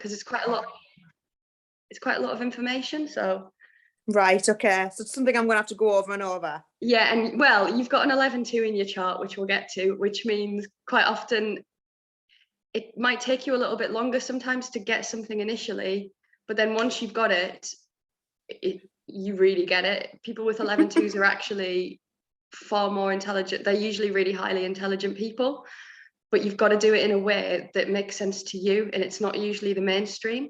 because it's quite a lot. It's quite a lot of information. So Right. Okay. So it's something I'm going to have to go over and over. yeah, and well, you've got an 11-2 in your chart, which we'll get to, which means quite often it might take you a little bit longer sometimes to get something initially, but then once you've got it, you really get it. People with 11-2s are actually far more intelligent. They're usually really highly intelligent people, but you've got to do it in a way that makes sense to you, and it's not usually the mainstream.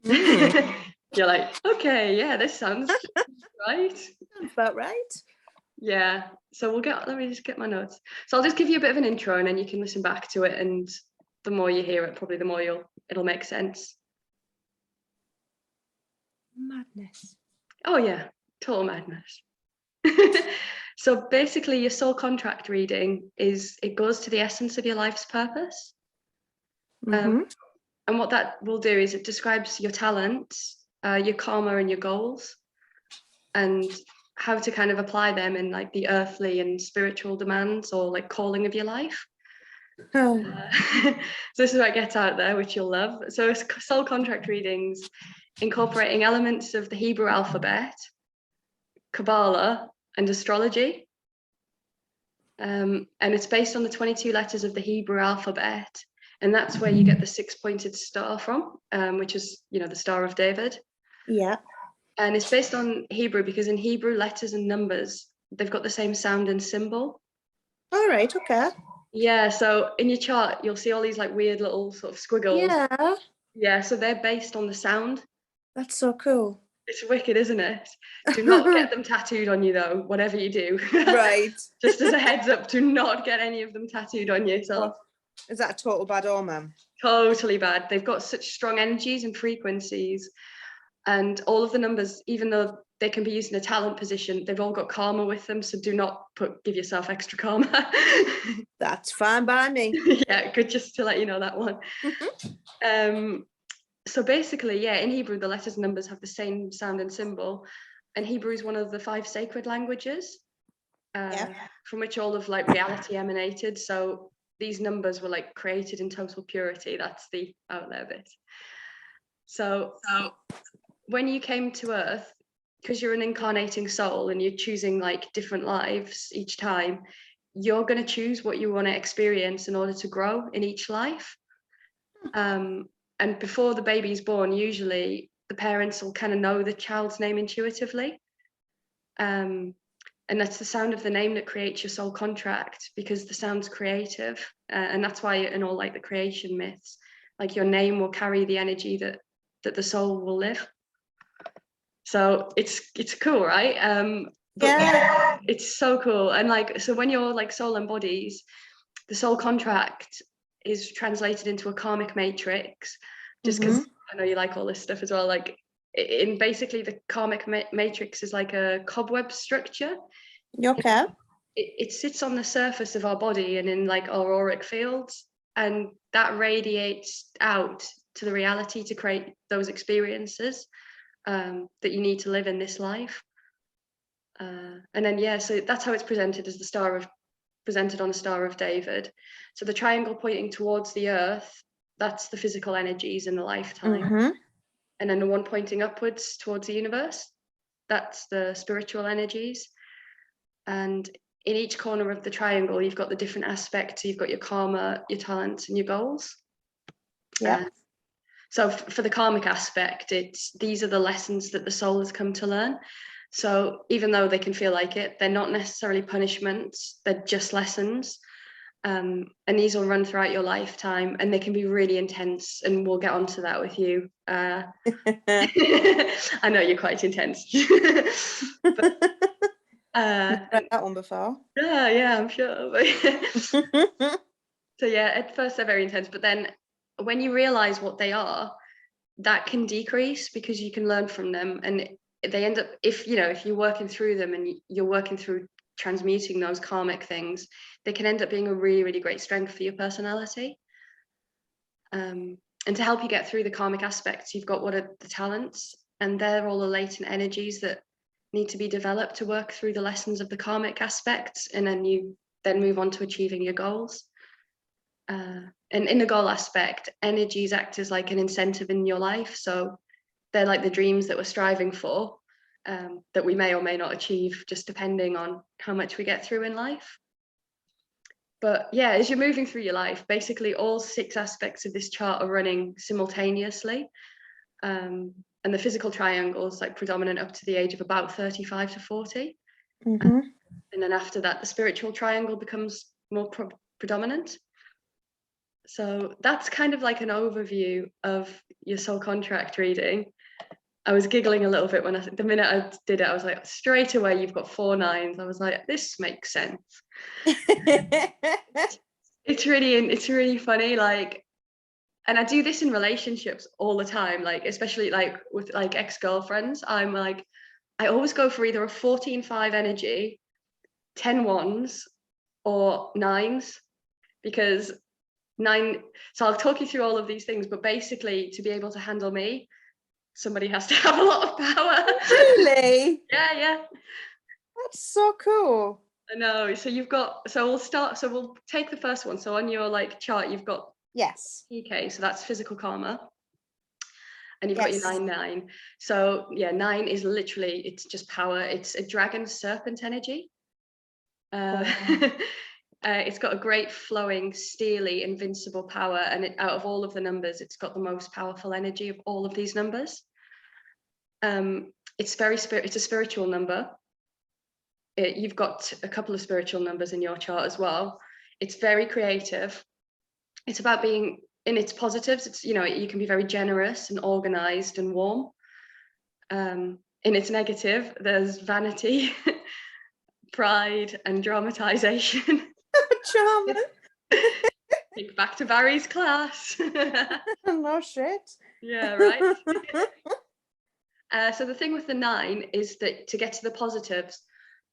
You're like, okay, yeah, this sounds right. Sounds about right. Yeah, so let me just get my notes. So I'll just give you a bit of an intro and then you can listen back to it, and the more you hear it, probably the more it'll make sense. Madness. Oh yeah, total madness. So basically your soul contract reading it goes to the essence of your life's purpose. And what that will do is it describes your talents, your karma and your goals, and how to kind of apply them in like the earthly and spiritual demands or like calling of your life. So this is what gets out there, which you'll love. So it's soul contract readings incorporating elements of the Hebrew alphabet, Kabbalah, and astrology. And it's based on the 22 letters of the Hebrew alphabet, and that's where you get the 6-pointed star from, which is, the Star of David. Yeah. And it's based on Hebrew because in Hebrew, letters and numbers, they've got the same sound and symbol. All right. Okay. Yeah, so in your chart, you'll see all these like weird little sort of squiggles. Yeah. Yeah, so they're based on the sound. That's so cool. It's wicked, isn't it? Do not get them tattooed on you though, whatever you do. Right. Just as a heads up, do not get any of them tattooed on yourself. Is that a total bad omen? Totally bad. They've got such strong energies and frequencies, and all of the numbers, even though they can be used in a talent position, they've all got karma with them, so do not give yourself extra karma. That's fine by me. Yeah, good, just to let you know that one. So basically, yeah, in Hebrew, the letters and numbers have the same sound and symbol, and Hebrew is one of the 5 sacred languages from which all of like reality emanated. So these numbers were like created in total purity. That's the out there bit. So when you came to Earth, because you're an incarnating soul and you're choosing like different lives each time, you're going to choose what you want to experience in order to grow in each life. And before the baby's born, usually the parents will kind of know the child's name intuitively. And that's the sound of the name that creates your soul contract, because the sound's creative. And that's why in all like the creation myths, like your name will carry the energy that the soul will live. So it's cool, right? Yeah, it's so cool. And like, so when your like soul embodies, the soul contract is translated into a karmic matrix, just because I know you like all this stuff as well. Like in basically the karmic matrix is like a cobweb structure. Okay. It sits on the surface of our body and in like our auric fields, and that radiates out to the reality to create those experiences that you need to live in this life. And then yeah, so that's how it's presented, as presented on the Star of David. So the triangle pointing towards the earth, that's the physical energies in the lifetime. And then the one pointing upwards towards the universe, that's the spiritual energies. And in each corner of the triangle, you've got the different aspects. So you've got your karma, your talents, and your goals. Yeah. So for the karmic aspect, these are the lessons that the soul has come to learn. So even though they can feel like it, they're not necessarily punishments, they're just lessons. And these will run throughout your lifetime, and they can be really intense, and we'll get onto that with you. I know you're quite intense. But, I've read that one before. Yeah, I'm sure. So yeah, at first they're very intense, but then when you realize what they are, that can decrease because you can learn from them, and they end up, if you're working through them and you're working through transmuting those karmic things, they can end up being a really, really great strength for your personality. And to help you get through the karmic aspects, you've got what are the talents, and they're all the latent energies that need to be developed to work through the lessons of the karmic aspects, and then you move on to achieving your goals. And in the goal aspect, energies act as like an incentive in your life. So they're like the dreams that we're striving for, that we may or may not achieve, just depending on how much we get through in life. But yeah, as you're moving through your life, basically all 6 aspects of this chart are running simultaneously. And the physical triangle is like predominant up to the age of about 35 to 40. Mm-hmm. And then after that, the spiritual triangle becomes more predominant. So that's kind of like an overview of your soul contract reading. I was giggling a little bit when the minute I did it, I was like, straight away, you've got 4 9s. I was like, this makes sense. It's really funny. Like, and I do this in relationships all the time, like, especially like with like ex-girlfriends. I'm like, I always go for either a 14-5 energy, 10 1s, or 9s, because 9. So I'll talk you through all of these things, but basically, to be able to handle me, somebody has to have a lot of power. Really? Yeah. That's so cool. I know. So we'll take the first one. So on your like chart, you've got Yes. PK, so that's physical karma. And you've Yes. got your 9 9. So yeah, 9 is literally, it's just power. It's a dragon serpent energy. It's got a great flowing, steely, invincible power, and out of all of the numbers, it's got the most powerful energy of all of these numbers. It's a spiritual number. You've got a couple of spiritual numbers in your chart as well. It's very creative. It's about being, in its positives, it's, you know, you can be very generous and organized and warm. In its negative, there's vanity, pride, and dramatization. Charming. Think back to Barry's class. No shit. Yeah, right. So the thing with the 9 is that to get to the positives,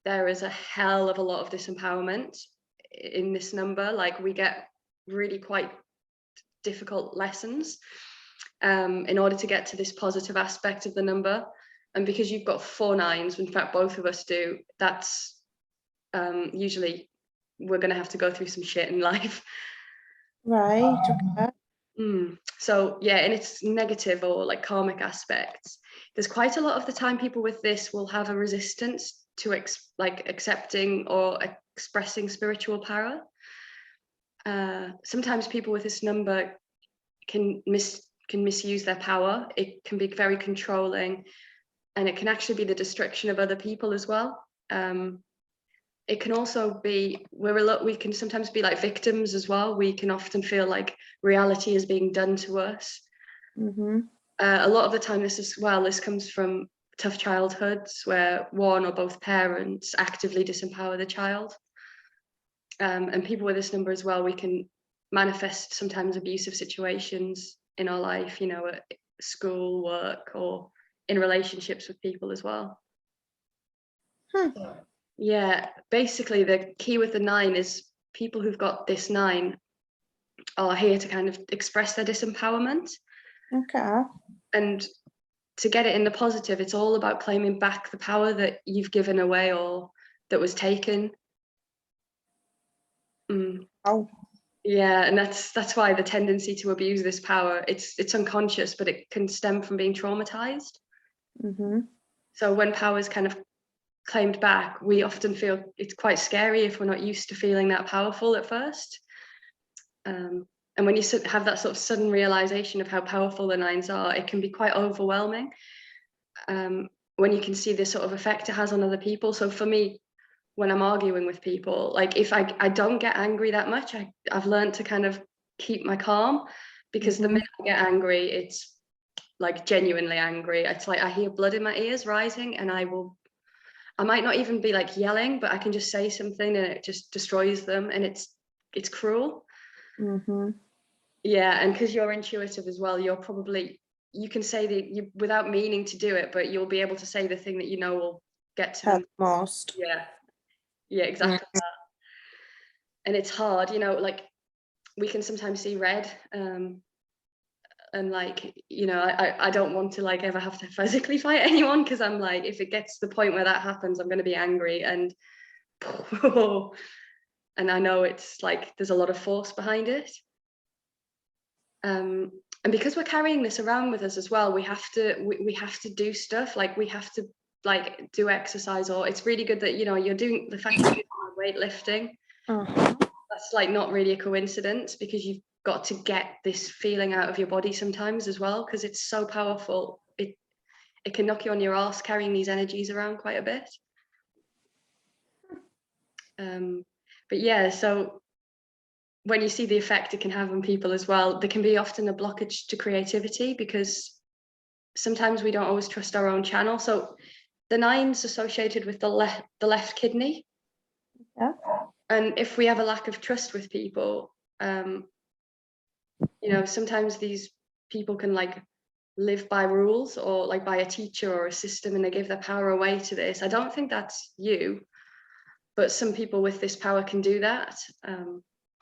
there is a hell of a lot of disempowerment in this number. Like, we get really quite difficult lessons in order to get to this positive aspect of the number. And because you've got 4 9s, in fact, both of us do, that's usually we're going to have to go through some shit in life. Right. Okay. So yeah, in its negative or like karmic aspects, there's quite a lot of the time people with this will have a resistance to accepting or expressing spiritual power. Sometimes people with this number can misuse their power. It can be very controlling, and it can actually be the destruction of other people as well. It can also be, we can sometimes be like victims as well. We can often feel like reality is being done to us. Mm-hmm. A lot of the time this comes from tough childhoods where one or both parents actively disempower the child. And people with this number as well, we can manifest sometimes abusive situations in our life, you know, at school, work, or in relationships with people as well. Yeah, basically the key with the 9 is people who've got this 9 are here to kind of express their disempowerment. Okay. And to get it in the positive, it's all about claiming back the power that you've given away or that was taken. Oh. Yeah, and that's why the tendency to abuse this power, it's unconscious, but it can stem from being traumatized. Mm-hmm. So when power is kind of claimed back, we often feel it's quite scary if we're not used to feeling that powerful at first. And when you have that sort of sudden realization of how powerful the 9s are, it can be quite overwhelming when you can see the sort of effect it has on other people. So for me, when I'm arguing with people, like if I don't get angry that much, I've learned to kind of keep my calm, because the minute I get angry, it's like genuinely angry. It's like I hear blood in my ears rising, and I might not even be like yelling, but I can just say something and it just destroys them, and it's cruel. Mm-hmm. Yeah, and because you're intuitive as well, you can say you without meaning to do it, but you'll be able to say the thing that you know will get to them most. Yeah, exactly that. And it's hard, you know, like we can sometimes see red, and like, you know, I don't want to like ever have to physically fight anyone, because I'm like, if it gets to the point where that happens, I'm going to be angry, and and I know it's like there's a lot of force behind it. And because we're carrying this around with us as well, we have to do stuff, like we have to like do exercise, or it's really good that, you know, you're doing the fact that you're doing weightlifting. That's like not really a coincidence, because you've got to get this feeling out of your body sometimes as well, because it's so powerful. It can knock you on your arse carrying these energies around quite a bit. But yeah, so when you see the effect it can have on people as well, there can be often a blockage to creativity, because sometimes we don't always trust our own channel. So the 9's associated with the left kidney. Yeah. And if we have a lack of trust with people, you know, sometimes these people can like live by rules, or like by a teacher or a system, and they give their power away to this. I don't think that's you, but some people with this power can do that.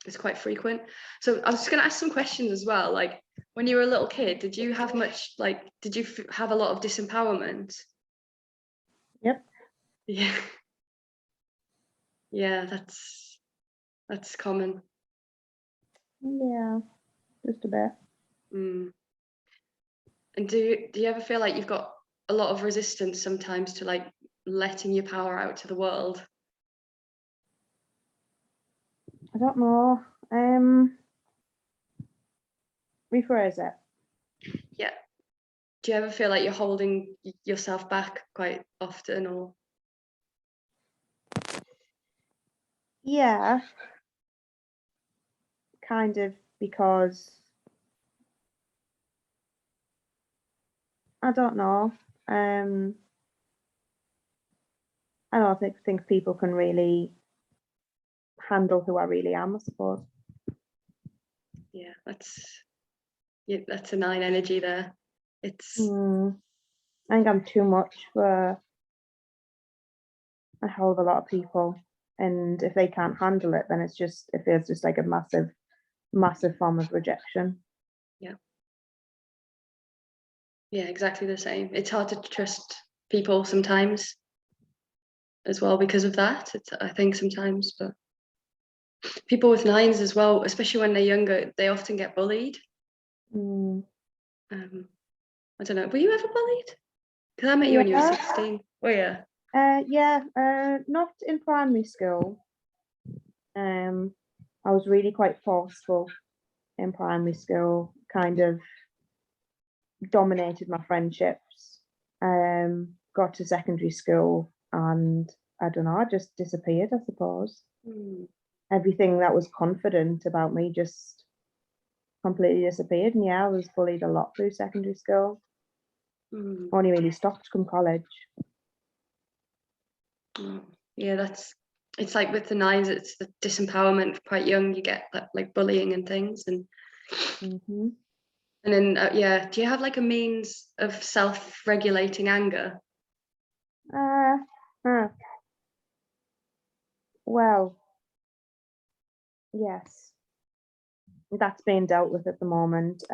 It's quite frequent. So I was just going to ask some questions as well. Like, when you were a little kid, did you have much, like, did you have a lot of disempowerment? Yep. Yeah. Yeah, that's common. Yeah, just a bit. And do you ever feel like you've got a lot of resistance sometimes to like letting your power out to the world? I don't know. Rephrase it. Yeah. Do you ever feel like you're holding yourself back quite often, or? Yeah, kind of, because I don't know. I don't think people can really handle who I really am, I suppose. Yeah, that's a 9 energy there. It's I think I'm too much for a hell of a lot of people, and if they can't handle it, then it feels just like a massive form of rejection. yeah, exactly the same. It's hard to trust people sometimes as well because of that. I think sometimes, but people with 9's as well, especially when they're younger, they often get bullied. I don't know. Were you ever bullied? Because I met you when you were 16. Oh yeah. Not in primary school. I was really quite forceful in primary school, kind of dominated my friendships. Got to secondary school, and I don't know, I just disappeared, I suppose. Everything that was confident about me just completely disappeared. And yeah, I was bullied a lot through secondary school. Only really stopped come college. Yeah, it's like with the 9's, it's the disempowerment quite young. You get that like bullying and things, and then yeah, do you have like a means of self-regulating anger? Well, yes, that's being dealt with at the moment.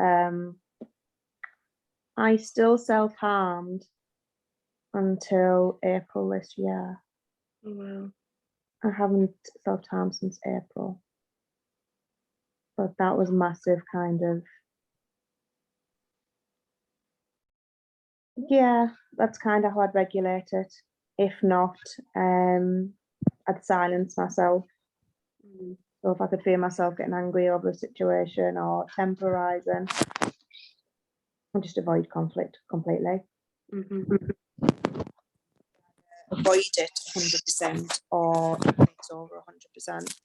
I still self-harmed until April this year. Oh, wow. I haven't self-harmed since April, but that was massive, kind of. Yeah, that's kind of how I'd regulate it. If not, I'd silence myself. So if I could feel myself getting angry over a situation or temporizing, I'd just avoid conflict completely. Avoid it 100%, or it's over 100%.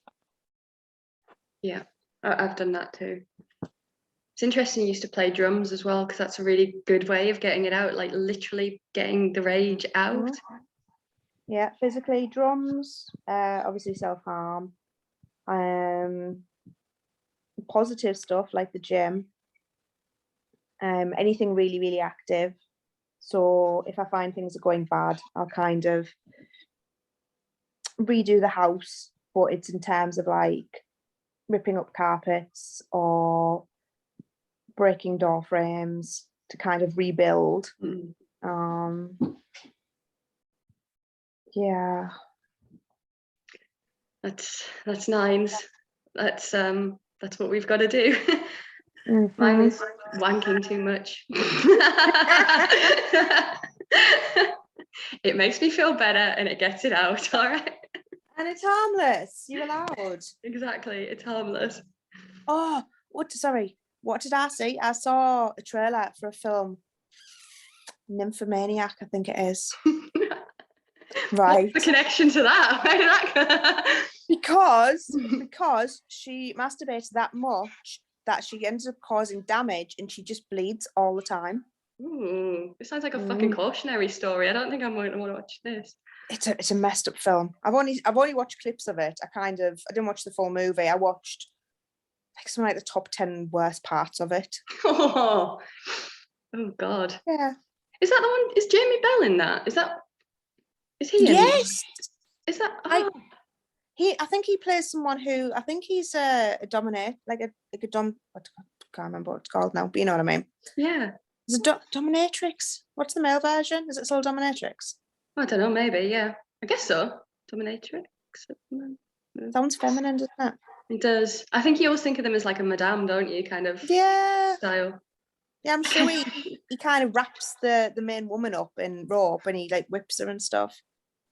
Yeah, I've done that too. It's interesting you used to play drums as well, because that's a really good way of getting it out, like literally getting the rage out. Yeah, physically, drums, obviously self-harm. Positive stuff like the gym. Anything really, really active. So if I find things are going bad, I'll kind of redo the house, but it's in terms of like ripping up carpets or breaking door frames to kind of rebuild. Yeah, that's 9's. That's what we've got to do. Mine is wanking too much. It makes me feel better and it gets it out, all right? And it's harmless. You're allowed. Exactly, it's harmless. Oh, sorry. What did I see? I saw a trailer for a film. Nymphomaniac, I think it is. Right. What's the connection to that? Where did that Because she masturbates that much that she ends up causing damage and she just bleeds all the time. Ooh, it sounds like a fucking cautionary story. I don't think I'm going to want to watch this. It's a messed up film. I've only watched clips of it. I didn't watch the full movie. I watched like something like the top 10 worst parts of it. Oh God. Yeah. Is that the one? Is Jamie Bell in that? Is he in Yes. Is that I think he plays someone who I think he's a dominate, I can't remember what it's called now, but you know what I mean. Yeah. Is it dominatrix? What's the male version? Is it still dominatrix? I don't know, maybe, yeah. I guess so. Dominatrix. Sounds feminine, doesn't it? It does. I think you always think of them as like a madame, don't you? Kind of style. Yeah, I'm sure he kind of wraps the main woman up in rope and he like whips her and stuff.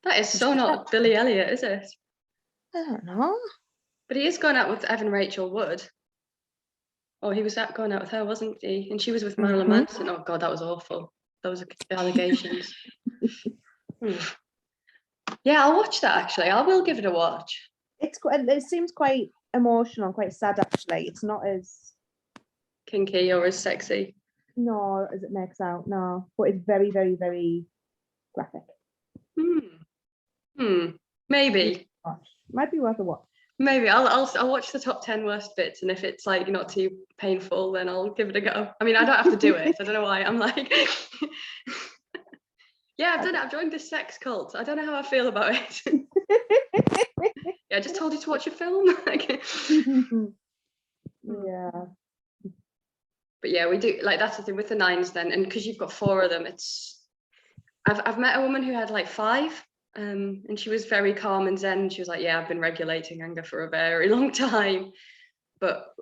That is so not Billy Elliot, is it? I don't know. But he is going out with Evan Rachel Wood. Oh, he was going out with her, wasn't he? And she was with Marilyn Manson. Oh God, that was awful. Those allegations. Yeah, I'll watch that actually. I will give it a watch. It seems quite emotional, quite sad actually. It's not as kinky or as sexy. No, as it makes out, no. But it's very, very, very graphic. Maybe. Might be worth a watch. Maybe I'll watch the top 10 worst bits, and if it's like not too painful, then I'll give it a go. I mean, I don't have to do it. I don't know why I'm like yeah, I've done it. I've joined this sex cult. I don't know how I feel about it. Yeah, I just told you to watch a film. Yeah. But yeah, we do, like, that's the thing with the 9s then, and because you've got 4 of them, I've met a woman who had like 5, and she was very calm and zen. She was like, yeah, I've been regulating anger for a very long time, but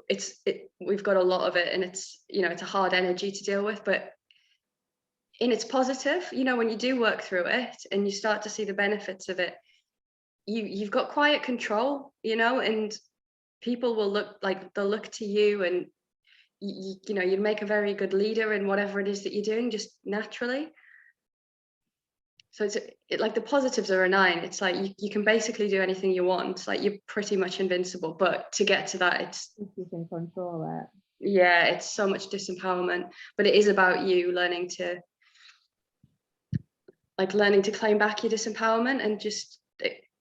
we've got a lot of it, and it's a hard energy to deal with, but it's positive. When you do work through it and you start to see the benefits of it, you've got quiet control, and people will look to you, and you make a very good leader in whatever it is that you're doing, just naturally. So it's like the positives are a 9. It's like you can basically do anything you want. Like, you're pretty much invincible. But to get to that, it's you can control it. Yeah, it's so much disempowerment. But it is about you learning to claim back your disempowerment and just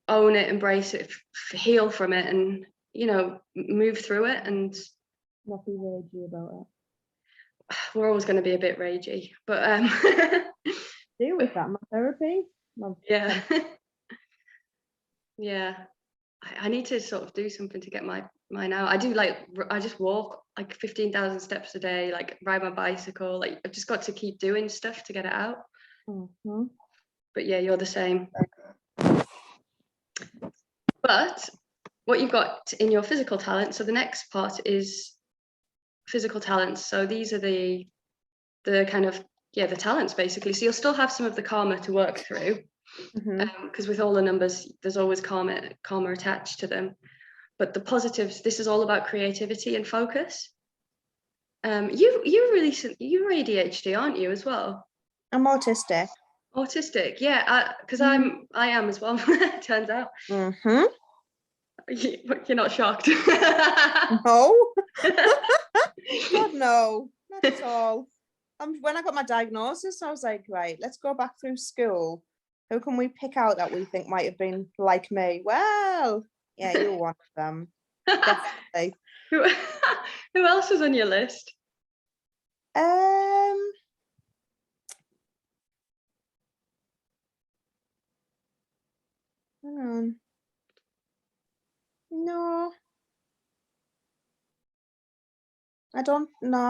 own it, embrace it, heal from it, and move through it and not be ragey about it. We're always going to be a bit ragey, but deal with that. My therapy. Yeah. Yeah. I need to sort of do something to get mine out. I do, I just walk like 15,000 steps a day, like ride my bicycle. Like, I've just got to keep doing stuff to get it out. But yeah, you're the same. But what you've got in your physical talent, so the next part is physical talents. So these are the kind of, the talents basically. So you'll still have some of the karma to work through, because with all the numbers, there's always karma attached to them. But the positives, this is all about creativity and focus. You're ADHD, aren't you, as well? I'm autistic. Autistic, yeah, because I am as well. Turns out. You're not shocked? No. God, no, not at all. When I got my diagnosis, I was like, right, let's go back through school. Who can we pick out that we think might have been like me? Well, yeah, you're one of them. Definitely. Who else is on your list? Hang on. No. I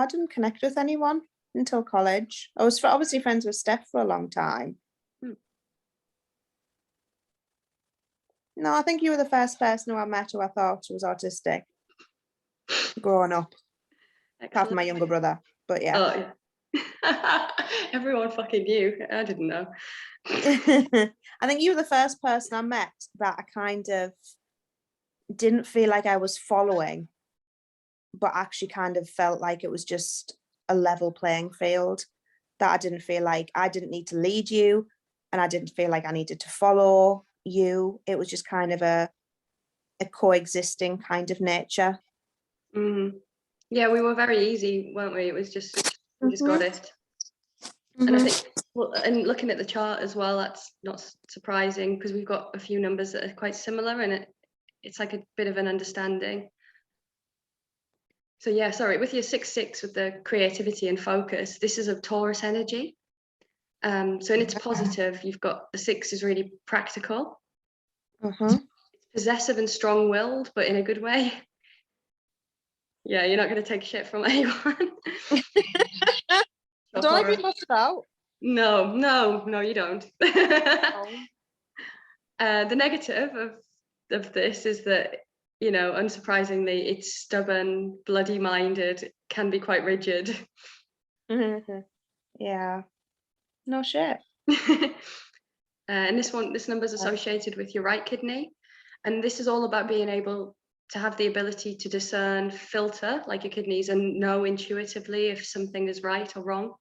didn't connect with anyone until college. I was obviously friends with Steph for a long time. No, I think you were the first person who I met who I thought was autistic growing up. apart from my younger brother, but yeah. Oh, yeah. Everyone fucking knew. I didn't know. I think you were the first person I met that I kind of didn't feel like I was following, but actually kind of felt like it was just a level playing field, that I didn't feel like I didn't need to lead you and I didn't feel like I needed to follow you. It was just kind of a coexisting kind of nature. Yeah, we were very easy, weren't we? It was just, we just got it. And I think, well, and looking at the chart as well, that's not surprising because we've got a few numbers that are quite similar, and it's like a bit of an understanding. So yeah, sorry, with your 6-6 with the creativity and focus, this is a Taurus energy. So in its positive, you've got the 6 is really practical. It's possessive and strong-willed, but in a good way. Yeah, you're not going to take shit from anyone. Don't be fussed about. No, you don't. The negative of this is that, you know, unsurprisingly, it's stubborn, bloody-minded, can be quite rigid. Yeah. No shit. And this number is associated with your right kidney, and this is all about being able to have the ability to discern, filter, like your kidneys, and know intuitively if something is right or wrong.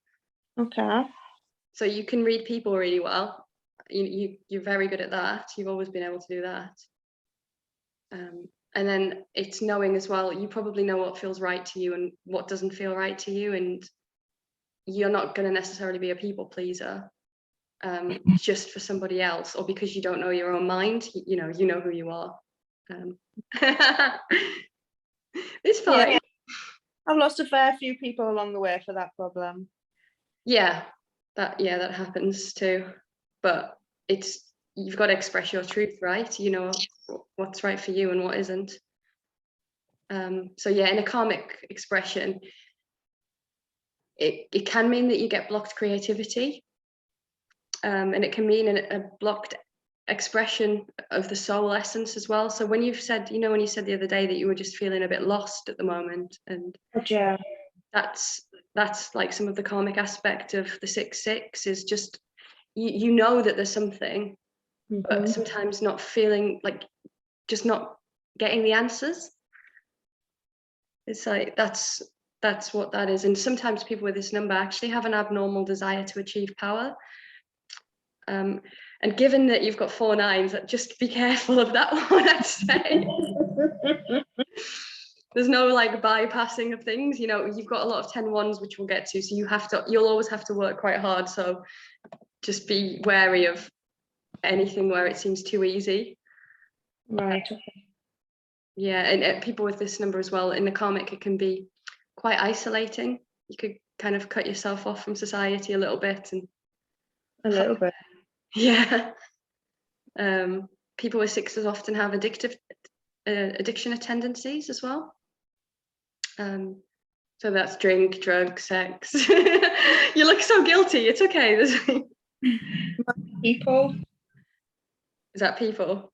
Okay. So you can read people really well. You're very good at that. You've always been able to do that. And then it's knowing as well, you probably know what feels right to you and what doesn't feel right to you, and you're not going to necessarily be a people pleaser just for somebody else, or because you don't know your own mind. You know who you are. It's fine. Yeah. I've lost a fair few people along the way for that problem. Yeah, that happens too. But you've got to express your truth, right? You know what's right for you and what isn't. So yeah, in a karmic expression, it can mean that you get blocked creativity, and it can mean a blocked expression of the soul essence as well. So when you said the other day that you were just feeling a bit lost at the moment, and yeah, that's like some of the karmic aspect of the 6-6 is just you know that there's something, but sometimes not feeling like, just not getting the answers. It's like that's what that is. And sometimes people with this number actually have an abnormal desire to achieve power. And given that you've got 4 9s, just be careful of that one, I'd say. There's no like bypassing of things, you know. You've got a lot of 10 1s, which we'll get to, so you'll always have to work quite hard. So just be wary of anything where it seems too easy. Right. Okay. Yeah, and people with this number as well, in the karmic, it can be quite isolating. You could kind of cut yourself off from society a little bit. Yeah. People with 6s often have addiction tendencies as well. So that's drink, drug, sex. You look so guilty. It's okay. People. Is that people?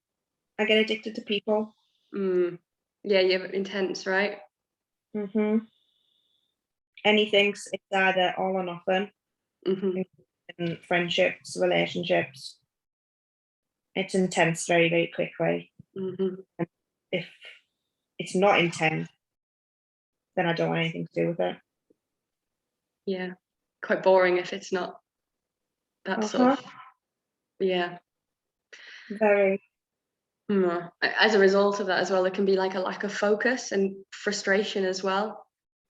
I get addicted to people. Yeah, you're intense, right? Anything, it's either all or nothing. In friendships, relationships, it's intense very, very quickly. And if it's not intense, then I don't want anything to do with it. Yeah, quite boring if it's not that sort of. Yeah, very. As a result of that as well, there can be like a lack of focus and frustration as well,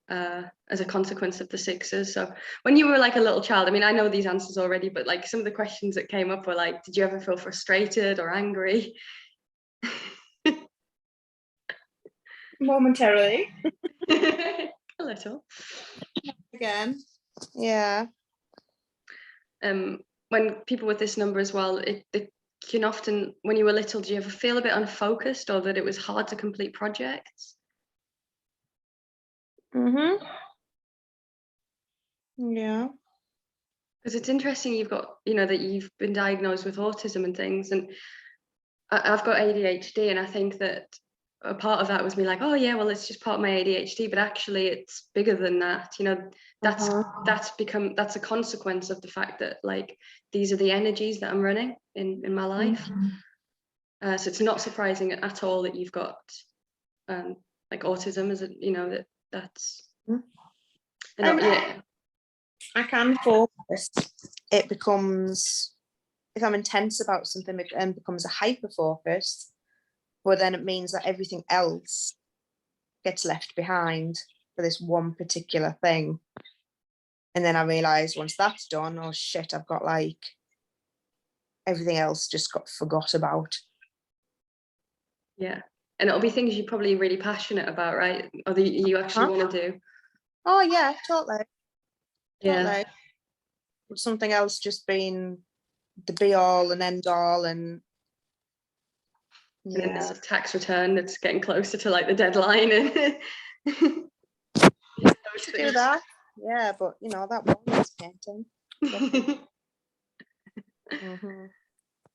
as a consequence of the 6s. So when you were like a little child, I mean, I know these answers already, but like some of the questions that came up were like, did you ever feel frustrated or angry? Momentarily. A little. Again. Yeah. When people with this number as well, it can often, when you were little, do you ever feel a bit unfocused, or that it was hard to complete projects? Yeah. Because it's interesting, you've got, that you've been diagnosed with autism and things, and I've got ADHD, and I think that a part of that was me like, oh yeah, well, it's just part of my ADHD, but actually it's bigger than that. You know, that's a consequence of the fact that like these are the energies that I'm running in my life. So it's not surprising at all that you've got like autism, as you know, that's I can focus. It becomes, if I'm intense about something, it becomes a hyper focus, but then it means that everything else gets left behind for this one particular thing. And then I realize once that's done, oh shit, I've got like everything else just got forgot about. Yeah. And it'll be things you're probably really passionate about, right? Or that you actually want to do. Oh yeah, totally. Yeah. With something else just being the be all and end all, and And then there's a tax return that's getting closer to like the deadline, and to do that. Yeah, but you know that one is painting.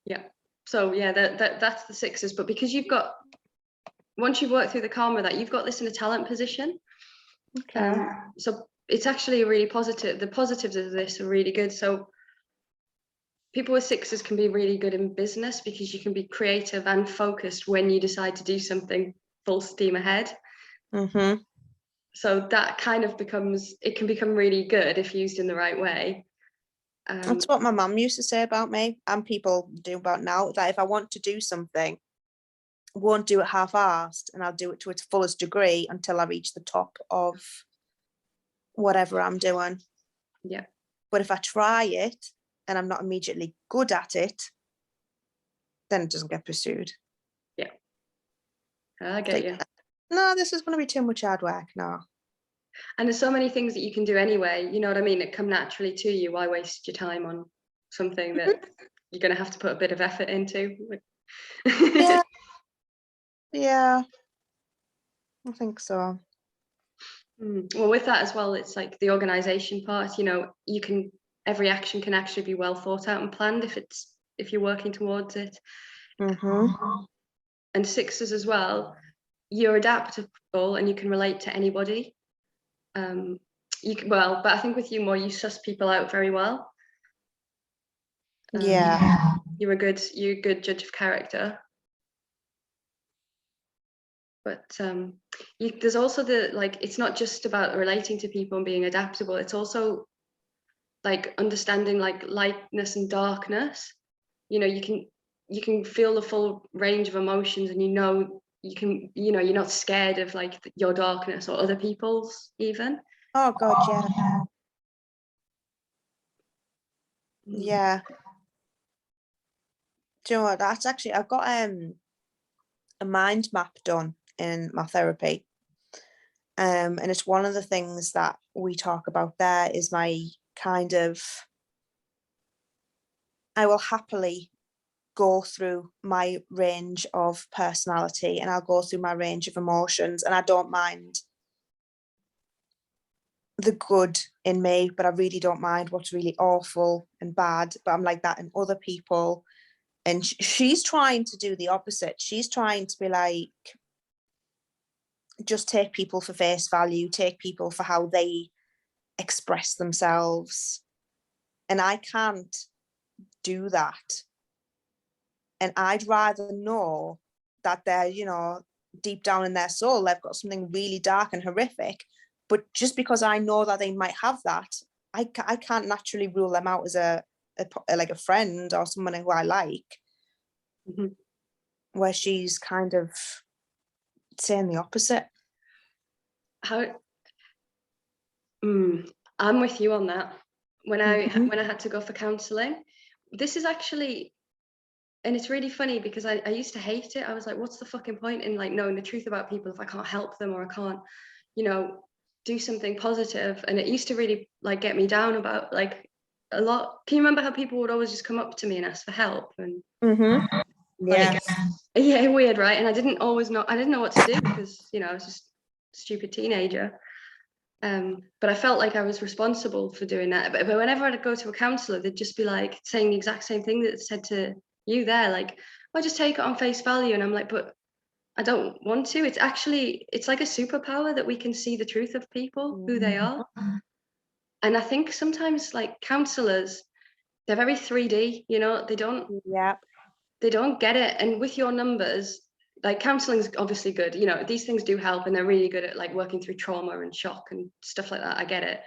Yeah. So yeah, that's the sixes. But because you've got, once you've worked through the karma, that you've got this in a talent position. Okay. So it's actually really positive. The positives of this are really good. So people with sixes can be really good in business because you can be creative and focused when you decide to do something full steam ahead. So that kind of it can become really good if used in the right way. That's what my mum used to say about me, and people do about now, that if I want to do something, I won't do it half-assed, and I'll do it to its fullest degree until I reach the top of whatever I'm doing. Yeah. But if I try it and I'm not immediately good at it, then it doesn't get pursued. Yeah. I get you. No, this is going to be too much hard work now. And there's so many things that you can do anyway, you know what I mean, that come naturally to you. Why waste your time on something that you're going to have to put a bit of effort into? Yeah, I think so. Well, with that as well, it's like the organization part, you know, every action can actually be well thought out and planned if you're working towards it. And sixes as well, you're adaptable and you can relate to anybody. But I think with you more, you suss people out very well. You're a good judge of character. But there's also it's not just about relating to people and being adaptable. It's also like understanding like lightness and darkness. You know, you can feel the full range of emotions, and you're not scared of like your darkness or other people's even. Oh God, yeah. Yeah. Do you know what? That's actually, I've got a mind map done in my therapy. And it's one of the things that we talk about there is my kind of, I will happily go through my range of personality, and I'll go through my range of emotions, and I don't mind the good in me, but I really don't mind what's really awful and bad. But I'm like that in other people. And she's trying to do the opposite. She's trying to be like, just take people for face value, take people for how they express themselves. And I can't do that. And I'd rather know that they're, you know, deep down in their soul, they've got something really dark and horrific. But just because I know that they might have that, I can't naturally rule them out as a friend or someone who I like. Where she's kind of saying the opposite. I'm with you on that. When I had to go for counselling, this is actually, and it's really funny because I used to hate it. I was like, what's the fucking point in like knowing the truth about people if I can't help them, or I can't, you know, do something positive? And it used to really like get me down about like a lot. Can you remember how people would always just come up to me and ask for help? And yeah, weird, right? And I didn't know what to do because, you know, I was just a stupid teenager. But I felt like I was responsible for doing that. But whenever I'd go to a counsellor, they'd just be like saying the exact same thing that said to you there, like, I just take it on face value. And I'm like, but I don't want to. It's like a superpower that we can see the truth of people, who they are. And I think sometimes like counselors, they're very 3D, you know, they don't get it. And with your numbers, like counseling is obviously good, you know, these things do help and they're really good at like working through trauma and shock and stuff like that. I get it.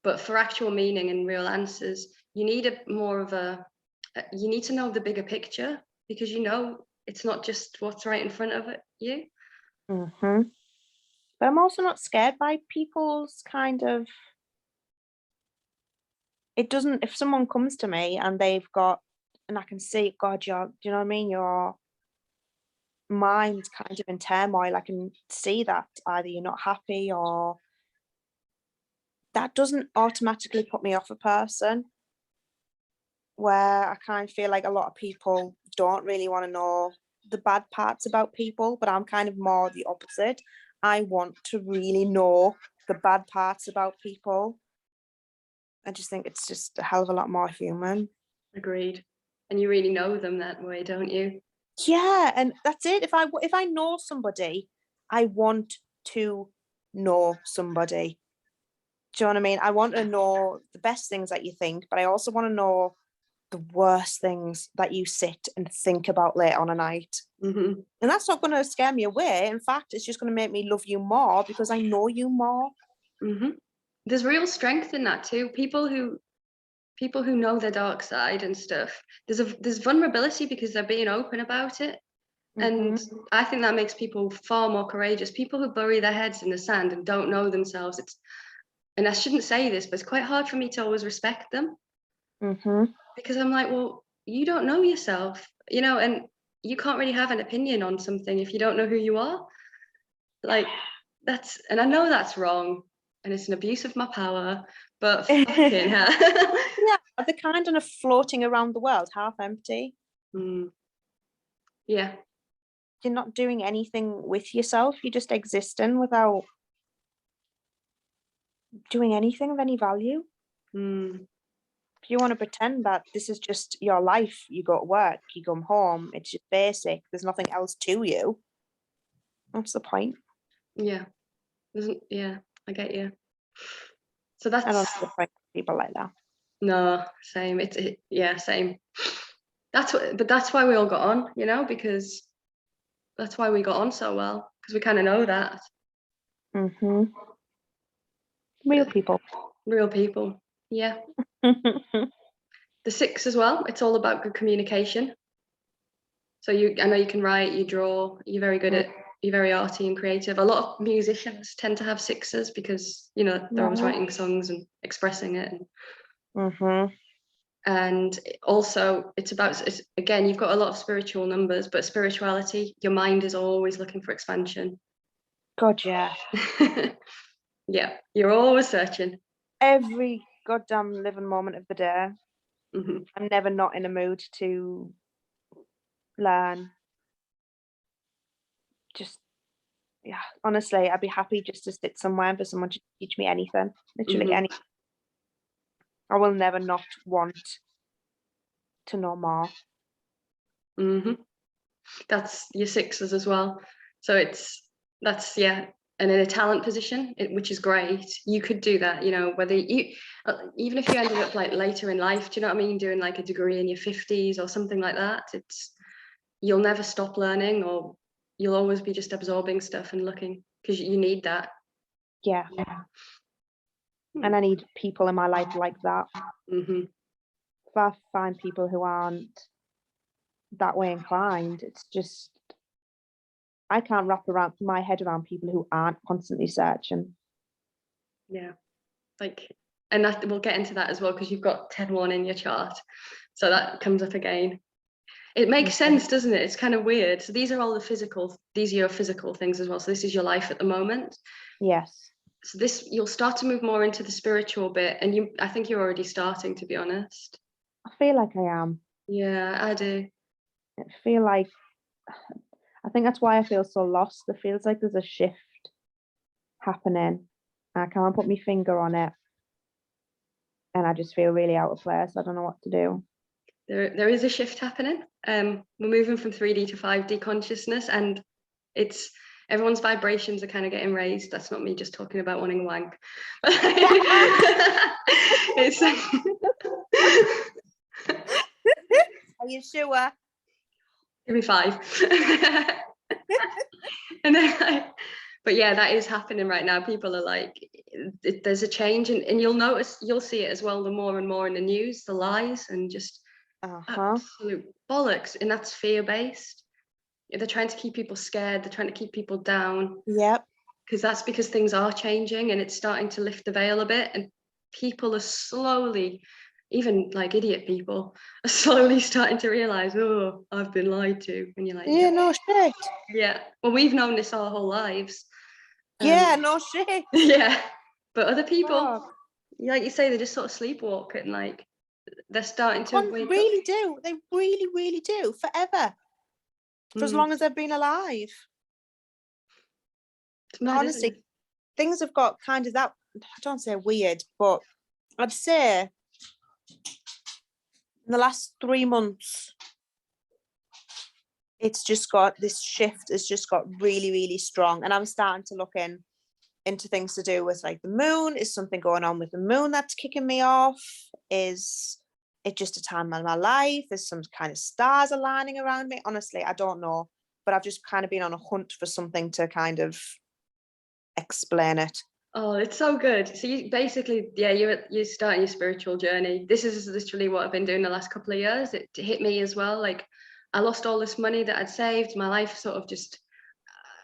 But for actual meaning and real answers, you need you need to know the bigger picture, because you know it's not just what's right in front of you. But I'm also not scared by people's kind of, it doesn't, if someone comes to me and they've got, and I can see, God, do you know what I mean? Your mind's kind of in turmoil. I can see that either you're not happy, or that doesn't automatically put me off a person, where I kind of feel like a lot of people don't really want to know the bad parts about people, but I'm kind of more the opposite. I want to really know the bad parts about people. I just think it's just a hell of a lot more human. Agreed. And you really know them that way, don't you? Yeah, and that's it. If I know somebody, I want to know somebody. Do you know what I mean? I want to know the best things that you think, but I also want to know the worst things that you sit and think about late on a night. Mm-hmm. And that's not going to scare me away. In fact, it's just going to make me love you more because I know you more. Mm-hmm. There's real strength in that too. People who know their dark side and stuff, there's vulnerability because they're being open about it. And I think that makes people far more courageous. People who bury their heads in the sand and don't know themselves, and I shouldn't say this, but it's quite hard for me to always respect them. Because I'm like, well, you don't know yourself, you know, and you can't really have an opinion on something if you don't know who you are. Like, and I know that's wrong and it's an abuse of my power, but fucking hell. Yeah, the kind of floating around the world, half empty. Yeah. You're not doing anything with yourself. You're just existing without doing anything of any value. If you want to pretend that this is just your life, you go to work, you come home, it's just basic, there's nothing else to you, what's the point? Yeah. I get you. So I don't see the point of people like that. No, same. Same. That's why we all got on, you know, because that's why we got on so well, because we kind of know that. Real people. Real people. Yeah. The 6 as well, it's all about good communication. So I know you can write, you draw, you're very arty and creative. A lot of musicians tend to have 6s because, you know, they're always writing songs and expressing it. And also again, you've got a lot of spiritual numbers, but spirituality, your mind is always looking for expansion. God, yeah. Yeah, you're always searching. Every goddamn living moment of the day. I'm never not in a mood to learn. Just, yeah, honestly, I'd be happy just to sit somewhere for someone to teach me anything, literally anything. I will never not want to know more. That's your 6s as well. So and in a talent position, which is great, you could do that, you know, whether even if you ended up like later in life, do you know what I mean, doing like a degree in your 50s or something like that, you'll never stop learning, or you'll always be just absorbing stuff and looking, because you need that. Yeah. And I need people in my life like that. If I find people who aren't that way inclined, it's just, I can't wrap my head around people who aren't constantly searching. Yeah, and we'll get into that as well, because you've got 10-1 in your chart, so that comes up again. It makes sense, doesn't it? It's kind of weird. So these are your physical things as well. So this is your life at the moment. Yes. So you'll start to move more into the spiritual bit, and I think you're already starting, to be honest. I feel like I am. Yeah, I do. I think that's why I feel so lost. It feels like there's a shift happening. I can't put my finger on it. And I just feel really out of place. I don't know what to do. There is a shift happening. We're moving from 3D to 5D consciousness, and It's everyone's vibrations are kind of getting raised. That's not me just talking about wanting wank. It's Are you sure? give me 5. And then but yeah, that is happening right now. People are like, there's a change, and you'll see it as well, the more and more in the news, the lies and just absolute bollocks, and that's fear-based. They're trying to keep people scared, they're trying to keep people down. Yep. Because things are changing and it's starting to lift the veil a bit, and people are slowly, even like idiot people, are slowly starting to realize, oh, I've been lied to. And you're like, Yeah, no shit. yeah, well, we've known this our whole lives. Yeah, no shit. Yeah, but other people, Fuck. like you say, they just sort of sleepwalk and like they're starting to wake really up. do. They really, really do. Forever. For as long as they've been alive. It's mad, honestly, isn't it? things have got kind of that, I don't say weird, but I'd say in the last 3 months, it's just got, this shift has just got really, really strong. And I'm starting to look into things to do with like the moon. Is something going on with the moon that's kicking me off? Is it just a time in my life? Is some kind of stars aligning around me? Honestly, I don't know. But I've just kind of been on a hunt for something to kind of explain it. Oh, it's so good. So you basically, yeah, you're starting your spiritual journey. This is literally what I've been doing the last couple of years. It hit me as well. Like I lost all this money that I'd saved. My life sort of just,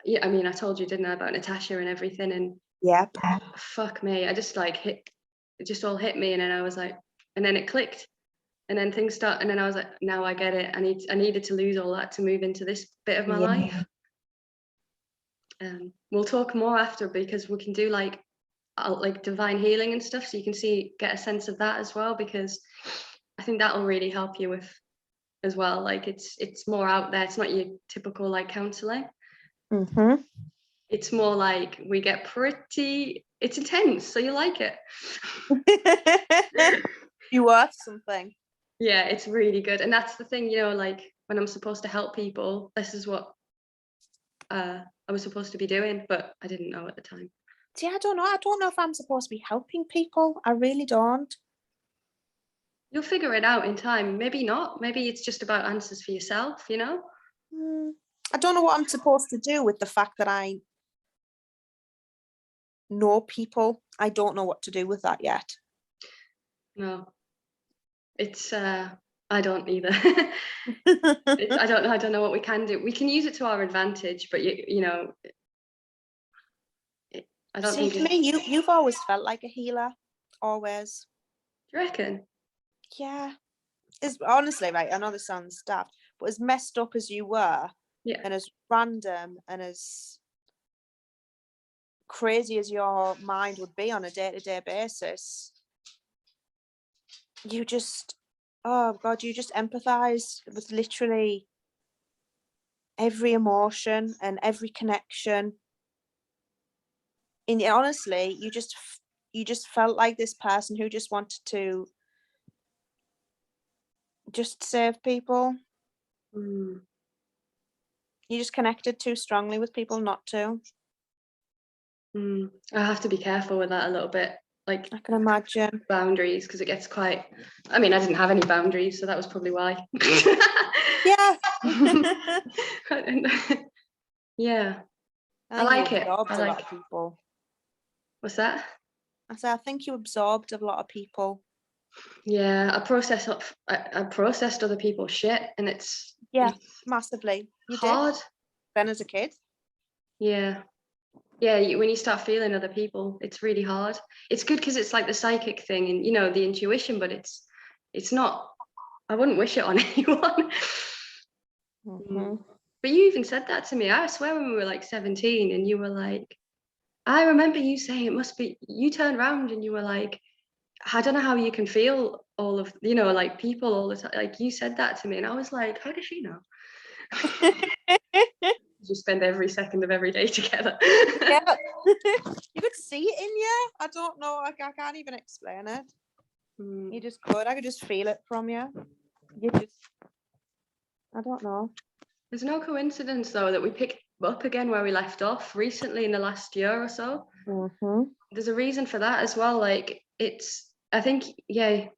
yeah, I mean, I told you, didn't I, about Natasha and everything, and Yep. fuck me, I just like it just all hit me, and then I was like, and then it clicked, and then things start, and then I was like, now I get it. I needed to lose all that to move into this bit of my life. We'll talk more after, because we can do like divine healing and stuff, so you can get a sense of that as well, because I think that'll really help you with as well. Like it's more out there. It's not your typical like counseling. It's more like we get it's intense, so you like it. You worth something. Yeah, it's really good. And that's the thing, like when I'm supposed to help people, this is what I was supposed to be doing, but I didn't know at the time. See, I don't know if I'm supposed to be helping people. I really don't. You'll figure it out in time. Maybe not. Maybe it's just about answers for yourself, I don't know what I'm supposed to do with the fact that I know people. I don't know what to do with that yet. No, it's I don't either. I don't know what we can do. We can use it to our advantage, but I don't think. For me, you've always felt like a healer, always. Do you reckon? Yeah, it's honestly, right, I know this sounds daft, but as messed up as you were, yeah, and as random and as crazy as your mind would be on a day-to-day basis, you just, oh God, you just empathize with literally every emotion and every connection. And honestly, you just felt like this person who just wanted to just save people. You just connected too strongly with people not to. I have to be careful with that a little bit. Like, I can imagine. Boundaries, because it gets quite, I mean, I didn't have any boundaries, so that was probably why. Yeah. Yeah. I like it. I like people. What's that? I think you absorbed a lot of people. Yeah, I processed other people's shit, and it's massively. You hard. did. Then as a kid. Yeah. When you start feeling other people, it's really hard. It's good because it's like the psychic thing and the intuition, but it's not. I wouldn't wish it on anyone. But you even said that to me. I swear, when we were like 17, and you were like, I remember you saying it must be. You turned around and you were like, I don't know how you can feel all of like people all the time. Like, you said that to me, and I was like, how does she know? You spend every second of every day together. Yeah. You could see it in you. I don't know. I can't even explain it. You just could. I could just feel it from you. I don't know. There's no coincidence though that we pick up again where we left off recently in the last year or so. There's a reason for that as well. Like I think you've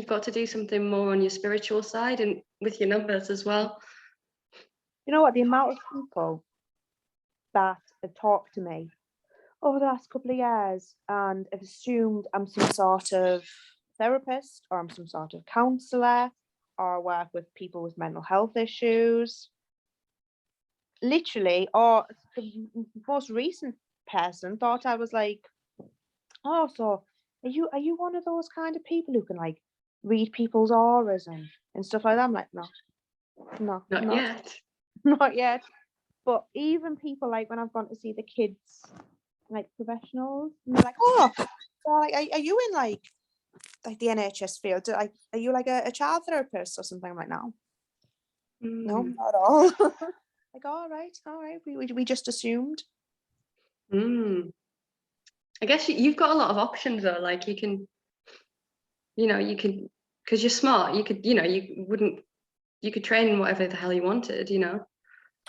got to do something more on your spiritual side and with your numbers as well. You know what, the amount of people that have talked to me over the last couple of years and have assumed I'm some sort of therapist or I'm some sort of counsellor or work with people with mental health issues. Literally, or the most recent person thought I was like, oh, so are you one of those kind of people who can like read people's auras and stuff like that? I'm like, no, Not yet. not yet. But even people like when I've gone to see the kids, like professionals, and they're like, oh, so like, are you in like the NHS field? Are you like a child therapist or something? I'm like, no, not at all. Like, all right, we just assumed. I guess you've got a lot of options though. Like you can, because you're smart. You could, you could train whatever the hell you wanted.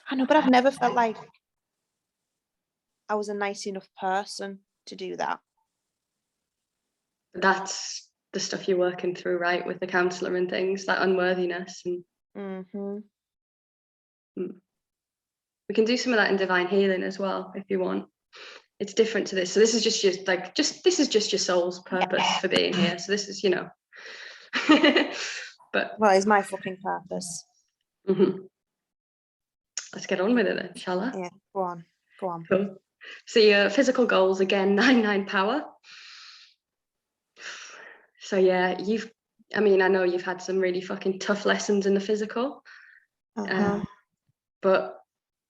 I know, but I've never felt like I was a nice enough person to do that. That's the stuff you're working through, right, with the counsellor and things, that unworthiness. And we can do some of that in divine healing as well if you want. It's different to this. So this is just your soul's purpose for being here. So this is, but well, it's my fucking purpose. Let's get on with it then, shall I? Yeah, go on. Cool. So your physical goals again, 9 power. So yeah, I know you've had some really fucking tough lessons in the physical, but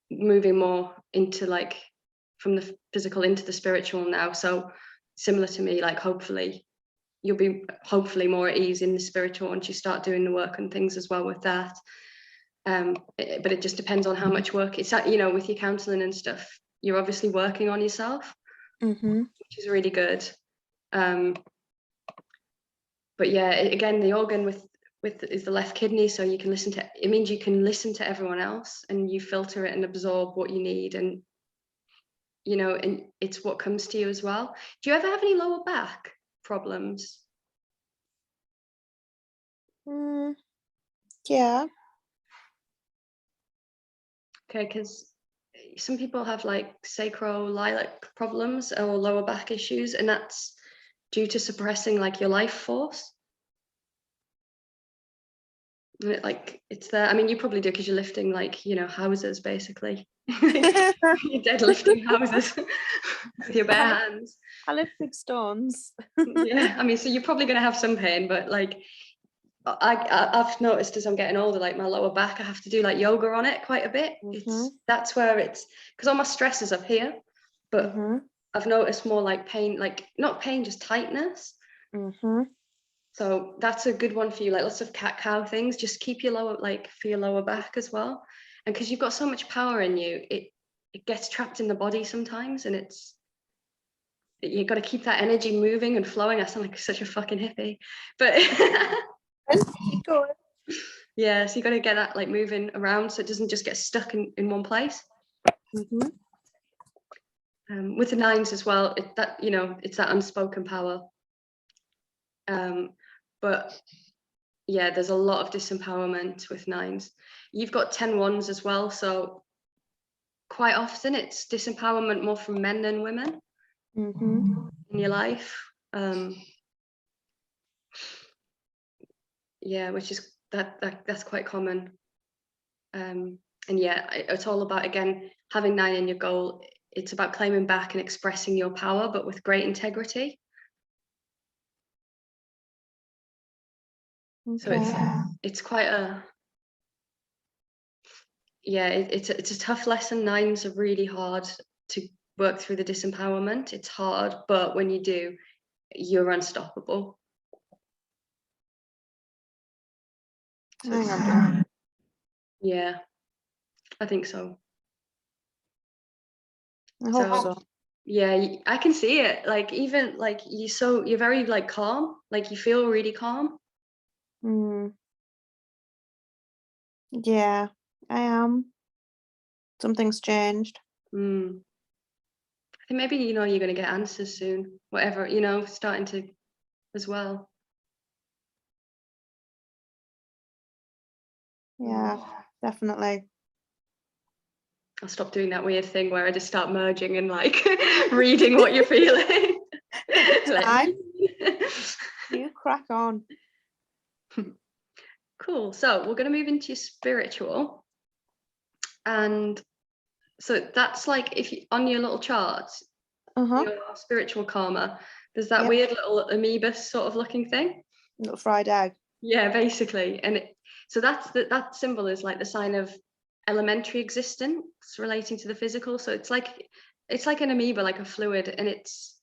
moving more into like from the physical into the spiritual now. So similar to me, like hopefully you'll be more at ease in the spiritual once you start doing the work and things as well with that. But it just depends on how much work it's at, with your counseling and stuff. You're obviously working on yourself, which is really good. But yeah, again, the organ with is the left kidney, so you can it means you can listen to everyone else and you filter it and absorb what you need, and and it's what comes to you as well. Do you ever have any lower back problems? Yeah. Okay, because some people have like sacroiliac problems or lower back issues, and that's due to suppressing like your life force. And it's there. I mean, you probably do because you're lifting like houses basically. You're deadlifting houses with your bare hands. I lift big stones. Yeah, I mean, so you're probably going to have some pain, but like I've noticed as I'm getting older, like my lower back, I have to do like yoga on it quite a bit. That's where it's because all my stress is up here, but I've noticed more like pain, like not pain, just tightness. So that's a good one for you, like lots of cat-cow things. Just keep your for your lower back as well. And because you've got so much power in you, it gets trapped in the body sometimes, and you've got to keep that energy moving and flowing. I sound like such a fucking hippie, but yeah, so you got to get that like moving around so it doesn't just get stuck in one place. With the 9s as well, it's that unspoken power. But yeah, there's a lot of disempowerment with 9s. You've got 10 1s as well, so quite often it's disempowerment more from men than women in your life. Yeah, which is that's quite common. And yeah, it's all about, again, having 9 in your goal. It's about claiming back and expressing your power, but with great integrity. So it's quite it's a tough lesson. 9s are really hard to work through the disempowerment. It's hard, but when you do, you're unstoppable. So yeah, I think so. I hope so. Yeah, I can see it. Like even like you're very like calm. Like you feel really calm. Yeah, I am. Something's changed. I think maybe, you're going to get answers soon, whatever, starting to as well. Yeah, definitely. I'll stop doing that weird thing where I just start merging and like reading what you're feeling. You crack on. Cool. So we're going to move into your spiritual. And so that's like, if you on your little charts, your spiritual karma, there's that weird little amoeba sort of looking thing. Little fried egg. Yeah, basically. And so that symbol is like the sign of elementary existence relating to the physical. So it's like an amoeba, like a fluid, and it's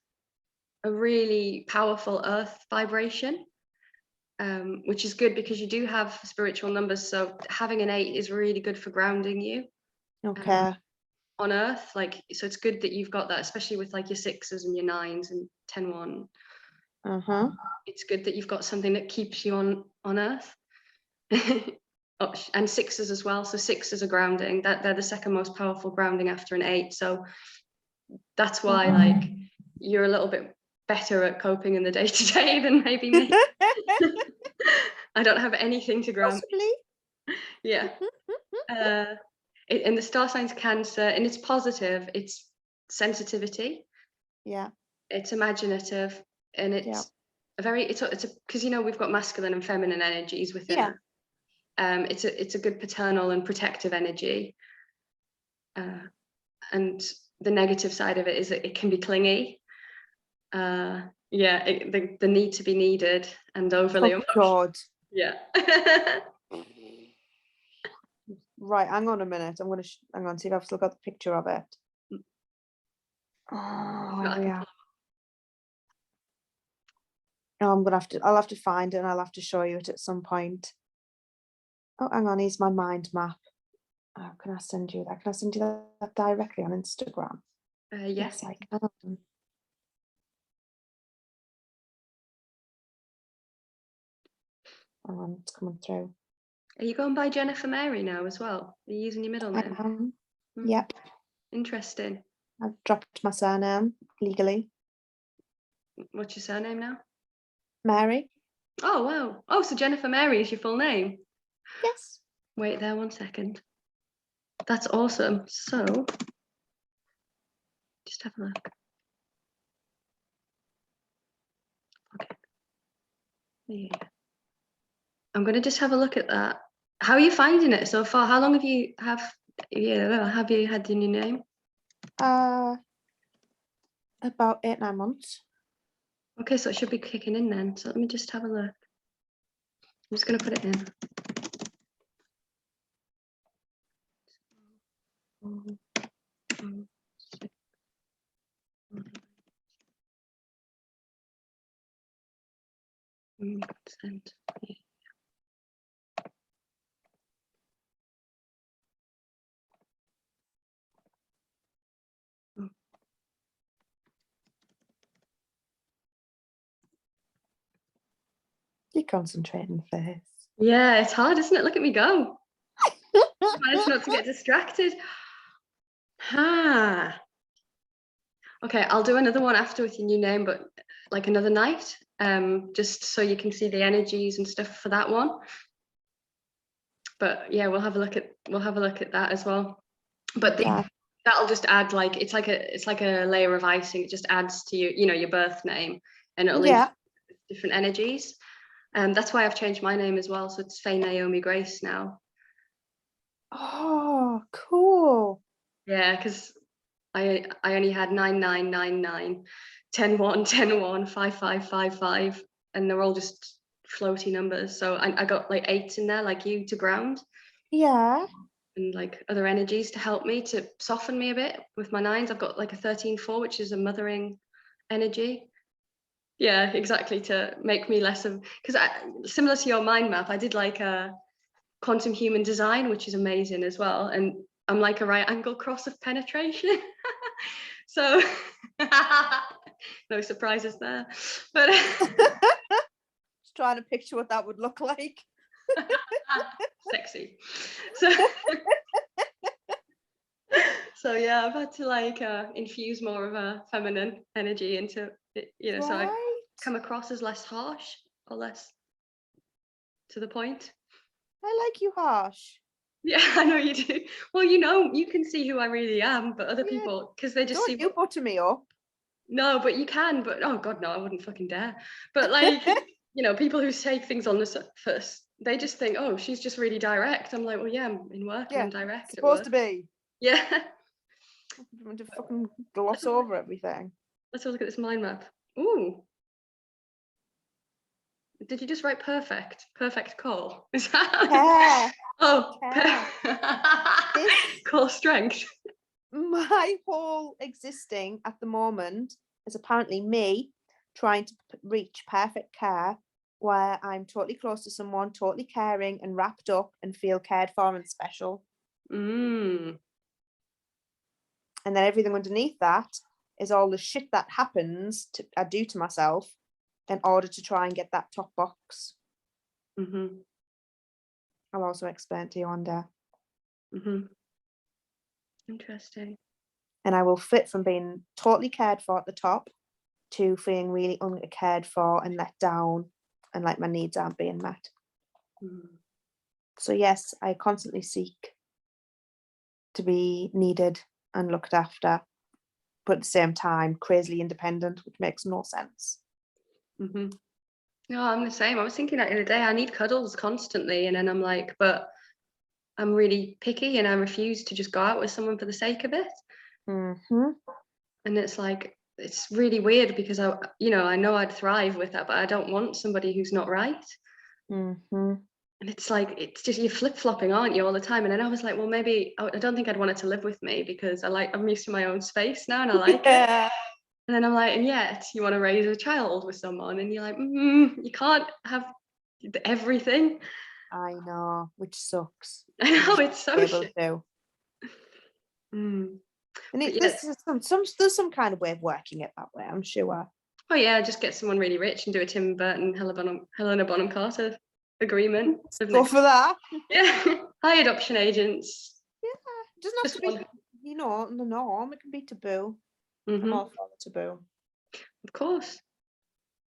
a really powerful earth vibration, which is good because you do have spiritual numbers. So having an 8 is really good for grounding you. Okay. On earth, like, so it's good that you've got that, especially with like your 6s and your 9s and 10-1. It's good that you've got something that keeps you on earth. Oh, and 6s as well. So 6s are grounding. They're the second most powerful grounding after an 8. So that's why like you're a little bit better at coping in the day-to-day than maybe me. I don't have anything to ground. Possibly. Yeah. And the star sign's Cancer, and it's positive. It's sensitivity. Yeah. It's imaginative, and it's because we've got masculine and feminine energies within it. It's a good paternal and protective energy, and the negative side of it is that it can be clingy. The need to be needed and overly emotional. God. Yeah. Right, hang on a minute. I'm gonna hang on, see if I've still got the picture of it. Oh, where we are. Oh, I'll have to find it and I'll have to show you it at some point. Oh, hang on, here's my mind map. Oh, can I send you that? Can I send you that directly on Instagram? Yes, I can. Hang on, it's coming through. Are you going by Jennifer Mary now as well? Are you using your middle name? I am. Yep. Interesting. I've dropped my surname legally. What's your surname now? Mary. Oh, wow. Oh, so Jennifer Mary is your full name? Yes. Wait there 1 second. That's awesome. So, just have a look. Okay. Yeah. I'm going to just have a look at that. How are you finding it so far? How long have you had the new name? About 8-9 months. Okay, so it should be kicking in then. So let me just have a look. I'm just going to put it in. Consent. Yeah. You concentrating first. Yeah, it's hard, isn't it? Look at me go. Managed not to get distracted. Okay, I'll do another one after with your new name, but like another night, just so you can see the energies and stuff for that one. But yeah, we'll have a look at that as well. But that'll just add like it's like a layer of icing. It just adds to your birth name, and it'll leave different energies. That's why I've changed my name as well. So it's Faye Naomi Grace now. Oh, cool. Yeah, because I only had 9999, 10-1, 10-1, 5555, and they're all just floaty numbers. So I got like 8s in there, like you, to ground. Yeah. And like other energies to help me, to soften me a bit with my 9s. I've got like a 13-4, which is a mothering energy. Yeah, exactly, to make me less of, because similar to your mind map, I did like a quantum human design, which is amazing as well. And I'm like a right angle cross of penetration. So no surprises there. But just trying to picture what that would look like. Sexy. So So yeah, I've had to like infuse more of a feminine energy into it, so I come across as less harsh or less to the point. I like you harsh. Yeah, I know you do. Well, you can see who I really am, but other people, because they just see. Don't you butter me up. No, but you can. But oh god, no, I wouldn't fucking dare. But like, people who take things on the surface, they just think, oh, she's just really direct. I'm like, well, yeah, I'm in work and I'm direct. Supposed to be. Yeah. I'm to fucking gloss over everything. Let's have a look at this mind map. Ooh. Did you just write perfect? Perfect call? Is that? Oh, core strength. My whole existing at the moment is apparently me trying to reach perfect care, where I'm totally close to someone, totally caring and wrapped up and feel cared for and special. Mm. And then everything underneath that is all the shit that happens I do to myself in order to try and get that top box. Mm-hmm. I'll also explain to you one day. Mm-hmm. Interesting. And I will fit from being totally cared for at the top to feeling really uncared for and let down and like my needs aren't being met. Mm. So yes, I constantly seek to be needed and looked after, but at the same time crazily independent, which makes no sense. Mm-hmm. No, I'm the same. I was thinking that the other day, I need cuddles constantly, and then I'm like, but I'm really picky and I refuse to just go out with someone for the sake of it. Mm-hmm. And it's like, it's really weird because I know I'd thrive with that, but I don't want somebody who's not right. Mm-hmm. And it's like, it's just, you're flip-flopping, aren't you, all the time? And then I was like, well, maybe I don't think I'd want it to live with me because I'm used to my own space now and I like it. And then I'm like, and yet you want to raise a child with someone and you're like, you can't have everything. I know, which sucks. I know, it's so shit. And there's some kind of way of working it that way, I'm sure. Oh yeah, just get someone really rich and do a Tim Burton, Helena Bonham Carter agreement. Go for that. Yeah, high adoption agents. Yeah, it doesn't have to be, the norm. It can be taboo. Mm-hmm. I'm all for the taboo. Of course.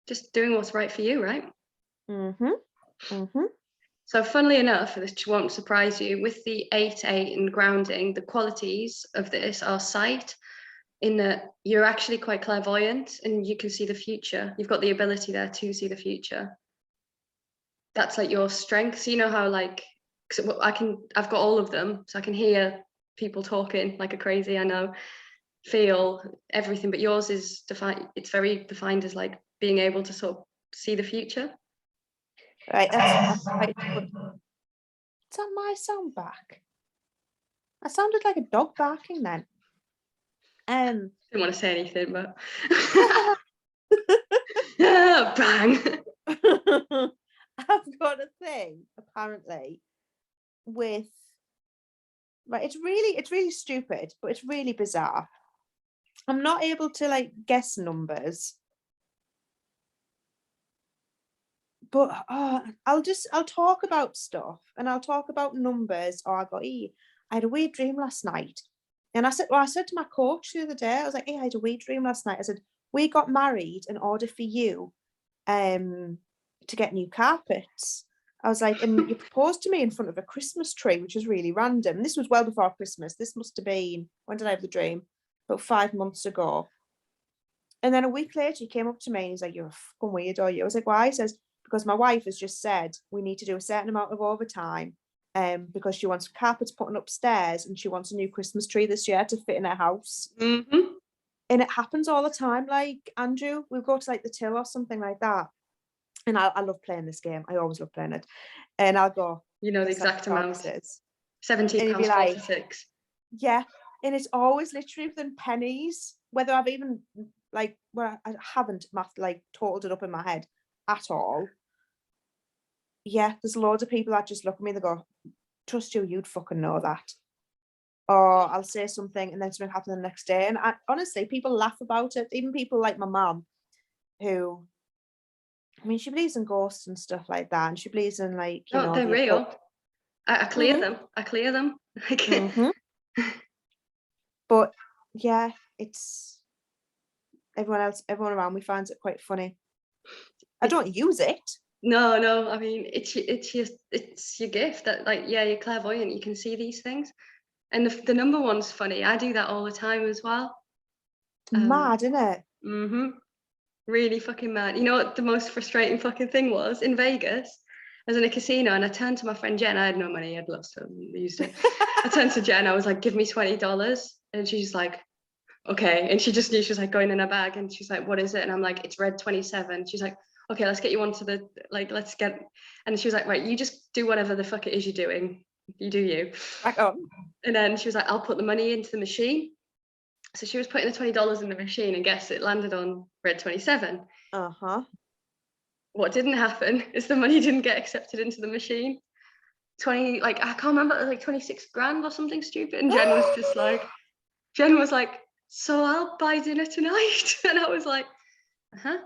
Just doing what's right for you, right? Mm-hmm. Mm-hmm. So funnily enough, this won't surprise you, with the 8-8 and grounding, the qualities of this are sight, in that you're actually quite clairvoyant and you can see the future. You've got the ability there to see the future. That's like your strength. So you know how I've got all of them, so I can hear people talking like a crazy, I know, feel everything, but yours is defined, it's very defined as like being able to sort of see the future. Right, that's quite good. Is that my sound back? I sounded like a dog barking then. Didn't want to say anything, but bang. I've got a thing apparently with, right, it's really stupid, but it's really bizarre. I'm not able to like guess numbers, but I'll talk about stuff and I'll talk about numbers, or I had a weird dream last night. And I said to my coach the other day, I was like, hey, I had a weird dream last night. I said, we got married in order for you to get new carpets. I was like, and you proposed to me in front of a Christmas tree, which is really random. This was well before Christmas. This must have been, when did I have the dream? About 5 months ago. And then a week later, he came up to me and he's like, you're a fucking weirdo. I was like, why? He says, because my wife has just said we need to do a certain amount of overtime because she wants carpets putting upstairs and she wants a new Christmas tree this year to fit in her house. Mm-hmm. And it happens all the time. Like, Andrew, we'll go to like the till or something like that. And I love playing this game. I always love playing it. And I'll go, the exact amount. £17.46. Like, yeah. And it's always literally within pennies, whether I've even I haven't totaled it up in my head at all. Yeah, there's loads of people that just look at me and they go, trust you, you'd fucking know that. Or I'll say something and then something happens the next day. And honestly, people laugh about it. Even people like my mum, who, I mean, she believes in ghosts and stuff like that. And she believes in they're real. I clear them. I clear them. Mm-hmm. But yeah, it's everyone around me finds it quite funny. I It's, don't use it. no, I mean, it's your gift that, like, yeah, you're clairvoyant, you can see these things. And the number one's funny. I do that all the time as well. Mad, isn't it? Mm-hmm. Really fucking mad. You know what the most frustrating fucking thing was? In Vegas, I was in a casino and I turned to my friend Jen. I had no money, I'd lost it, used it. I turned to Jen, I was like, give me $20. And she's like, okay. And she just knew, she was like going in her bag and she's like, what is it? And I'm like, it's red 27. She's like, okay, let's get you onto the, like, let's get, and she was like, right, you just do whatever the fuck it is you're doing. You do you. Back on. And then she was like, I'll put the money into the machine. So she was putting the $20 in the machine and guess it landed on red 27. Uh-huh. What didn't happen is the money didn't get accepted into the machine. 20, like, I can't remember, it was like 26 grand or something stupid. And Jen was like, so I'll buy dinner tonight. And I was like, uh-huh.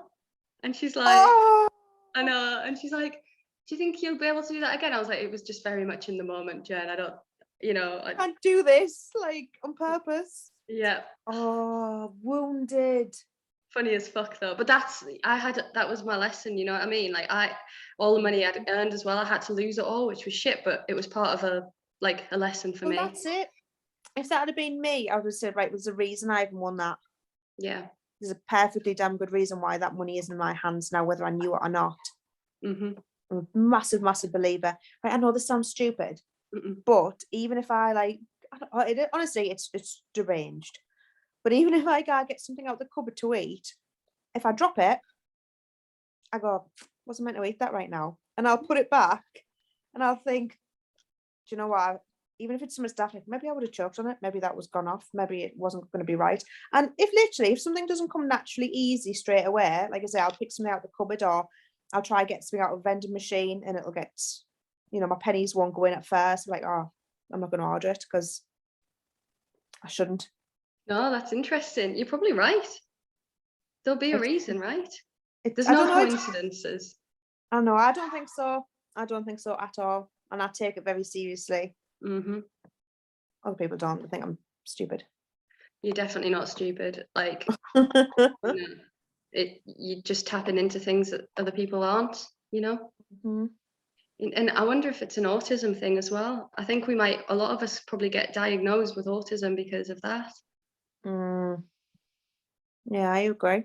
And she's like, Oh, I know. And she's like, do you think you'll be able to do that again? I was like, it was just very much in the moment, Jen. I don't, I can't do this, like, on purpose. yeah. Oh, wounded. Funny as fuck though. But that was my lesson, you know what I mean? Like, all the money I'd earned as well, I had to lose it all, which was shit, but it was part of a lesson for me. That's it. If that had been me, I would have said, right, there's a reason I haven't won that. Yeah. There's a perfectly damn good reason why that money is in my hands now, whether I knew it or not. Mm-hmm. I'm a massive, massive believer. Right, I know this sounds stupid, Mm-mm. but even if I honestly, it's deranged. But even if I gotta get something out the cupboard to eat, if I drop it, I go, wasn't meant to eat that right now. And I'll put it back and I'll think, do you know what? Even if it's something daft, like maybe I would have choked on it, maybe that was gone off, maybe it wasn't going to be right. And if something doesn't come naturally easy straight away, like I say, I'll pick something out the cupboard or I'll try get something out of a vending machine and it'll get, my pennies won't go in at first. I'm like, oh, I'm not going to order it because I shouldn't. No, that's interesting. You're probably right. There'll be a reason, right? There's I no don't know. coincidences. I know. I don't think so. I don't think so at all. And I take it very seriously. Mm-hmm. Other people don't. They think I'm stupid. You're definitely not stupid. Like, you're just tapping into things that other people aren't, Mm-hmm. And I wonder if it's an autism thing as well. I think a lot of us probably get diagnosed with autism because of that. Yeah, I agree.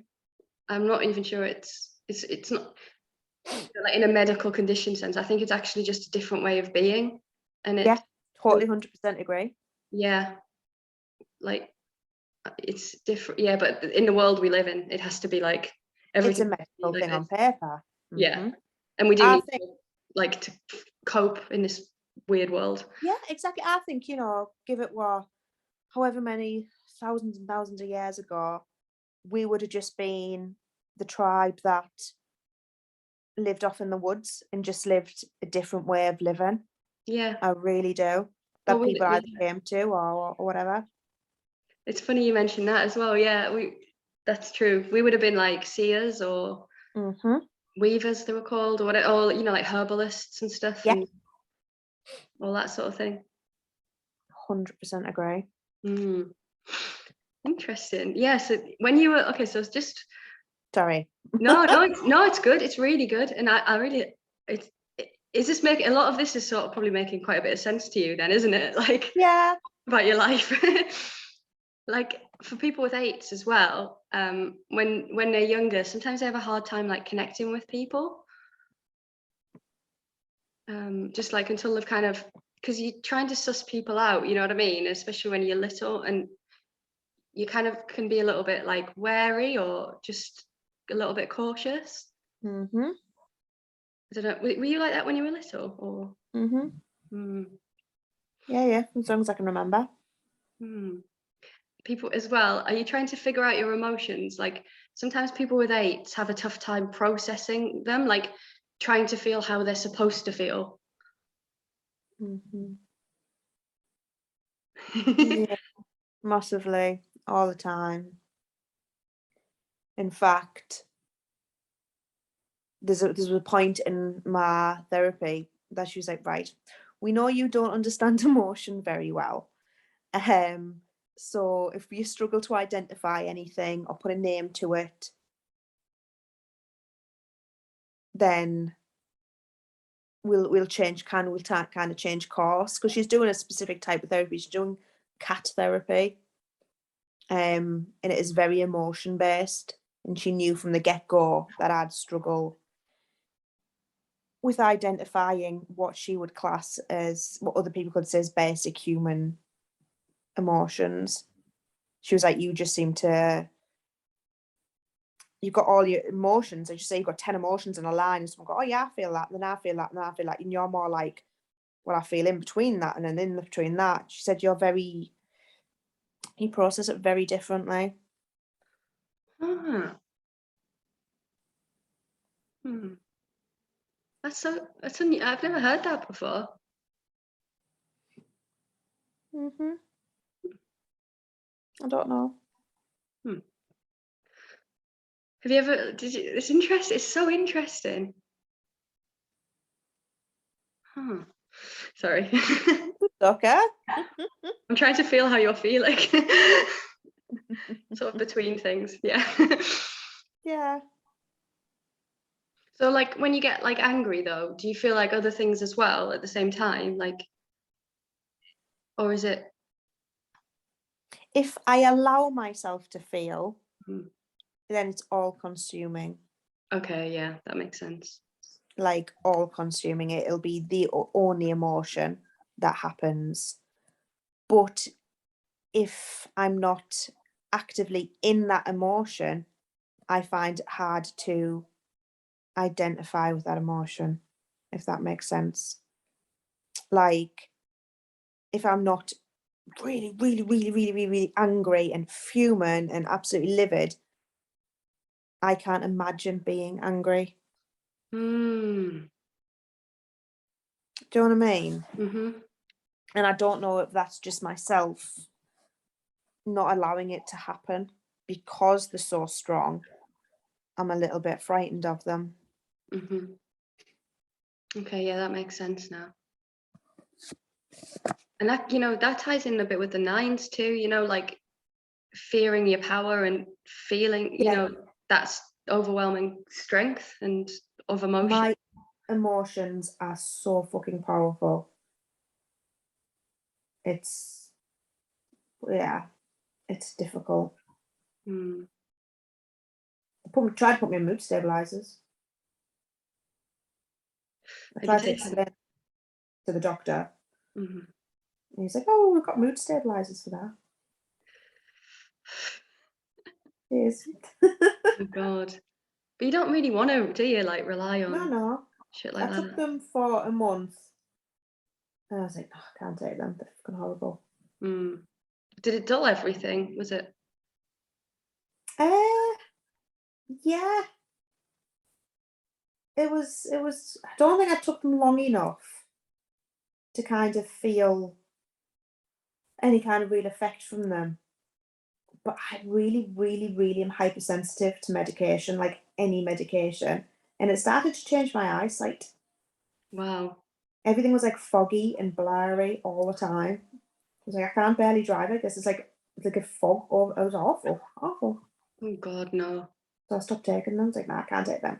I'm not even sure it's not like in a medical condition sense. I think it's actually just a different way of being. And yeah, totally 100% agree. Yeah. Like, it's different. Yeah, but in the world we live in, it has to be like everything. It's a medical thing on paper. Yeah. Mm-hmm. And we do need to cope in this weird world. Yeah, exactly. I think, give it however many thousands and thousands of years ago, we would have just been the tribe that lived off in the woods and just lived a different way of living. Yeah. I really do. That people either came to or whatever. It's funny you mentioned that as well. Yeah, that's true. We would have been like seers or weavers, they were called, or whatever, or like herbalists and stuff, and all that sort of thing. 100% agree. Interesting. Yeah. So when you were so it's just sorry. No, it's good. It's really good, and I really is this making a lot of this is sort of probably making quite a bit of sense to you then, isn't it? Like, yeah, about your life. Like, for people with eights as well, when they're younger, sometimes they have a hard time like connecting with people. Just like until they've kind of, because you're trying to suss people out, you know what I mean? Especially when you're little, and you kind of can be a little bit like wary or just a little bit cautious. I don't know. Were you like that when you were little, or? Yeah. As long as I can remember. People as well, are you trying to figure out your emotions? Like, sometimes people with eights have a tough time processing them, like trying to feel how they're supposed to feel. Yeah, massively, all the time. In fact, there's a point in my therapy that she was like, right, we know you don't understand emotion very well, So if you struggle to identify anything or put a name to it, then we'll change kind of change course, because she's doing a specific type of therapy. She's doing cat therapy, and it is very emotion based. And she knew from the get go that I'd struggle with identifying what she would class as, what other people could say as basic human emotions. She was like, you just seem to, you've got all your emotions, as you say, you've got 10 emotions in a line, and someone go, oh yeah, I feel that, and then I feel that, and then I feel that, and you're more like, well, I feel in between that, and then in between that. She said you process it very differently. Ah. That's I've never heard that before. I don't know. Have you ever, it's interesting, it's so interesting. Sorry. Okay. I'm trying to feel how you're feeling. Sort of between things, yeah. Yeah. So like when you get like angry though, do you feel like other things as well at the same time? Like, or is it? If I allow myself to feel, then it's all consuming. Okay, yeah, that makes sense. Like all consuming, it'll be the only emotion that happens. But if I'm not actively in that emotion, I find it hard to identify with that emotion, if that makes sense. Like, if I'm not really, really, really, really, really, really angry and fuming and absolutely livid, I can't imagine being angry. Do you know what I mean? And I don't know if that's just myself not allowing it to happen because they're so strong. I'm a little bit frightened of them. Okay, yeah, that makes sense now. And that, that ties in a bit with the 9s too, like fearing your power and feeling, that's overwhelming strength and of emotion. My emotions are so fucking powerful. It's difficult. Tried to put me on mood stabilizers. I tried to explain to the doctor. And he's like, oh, we've got mood stabilizers for that. Cheers. Oh God. But you don't really want to, do you? Like rely on No. shit like that. I took them for a month. And I was like, oh, I can't take them. They're fucking horrible. Did it dull everything? Was it? Yeah. It was, I don't think I took them long enough to kind of feel any kind of real effect from them. But I really, really, really am hypersensitive to medication, like any medication. And it started to change my eyesight. Wow. Everything was like foggy and blurry all the time. I was like, I can't barely drive it. This is like a fog. Oh, it was awful. Oh God, no. So I stopped taking them. I was like, no, I can't take them.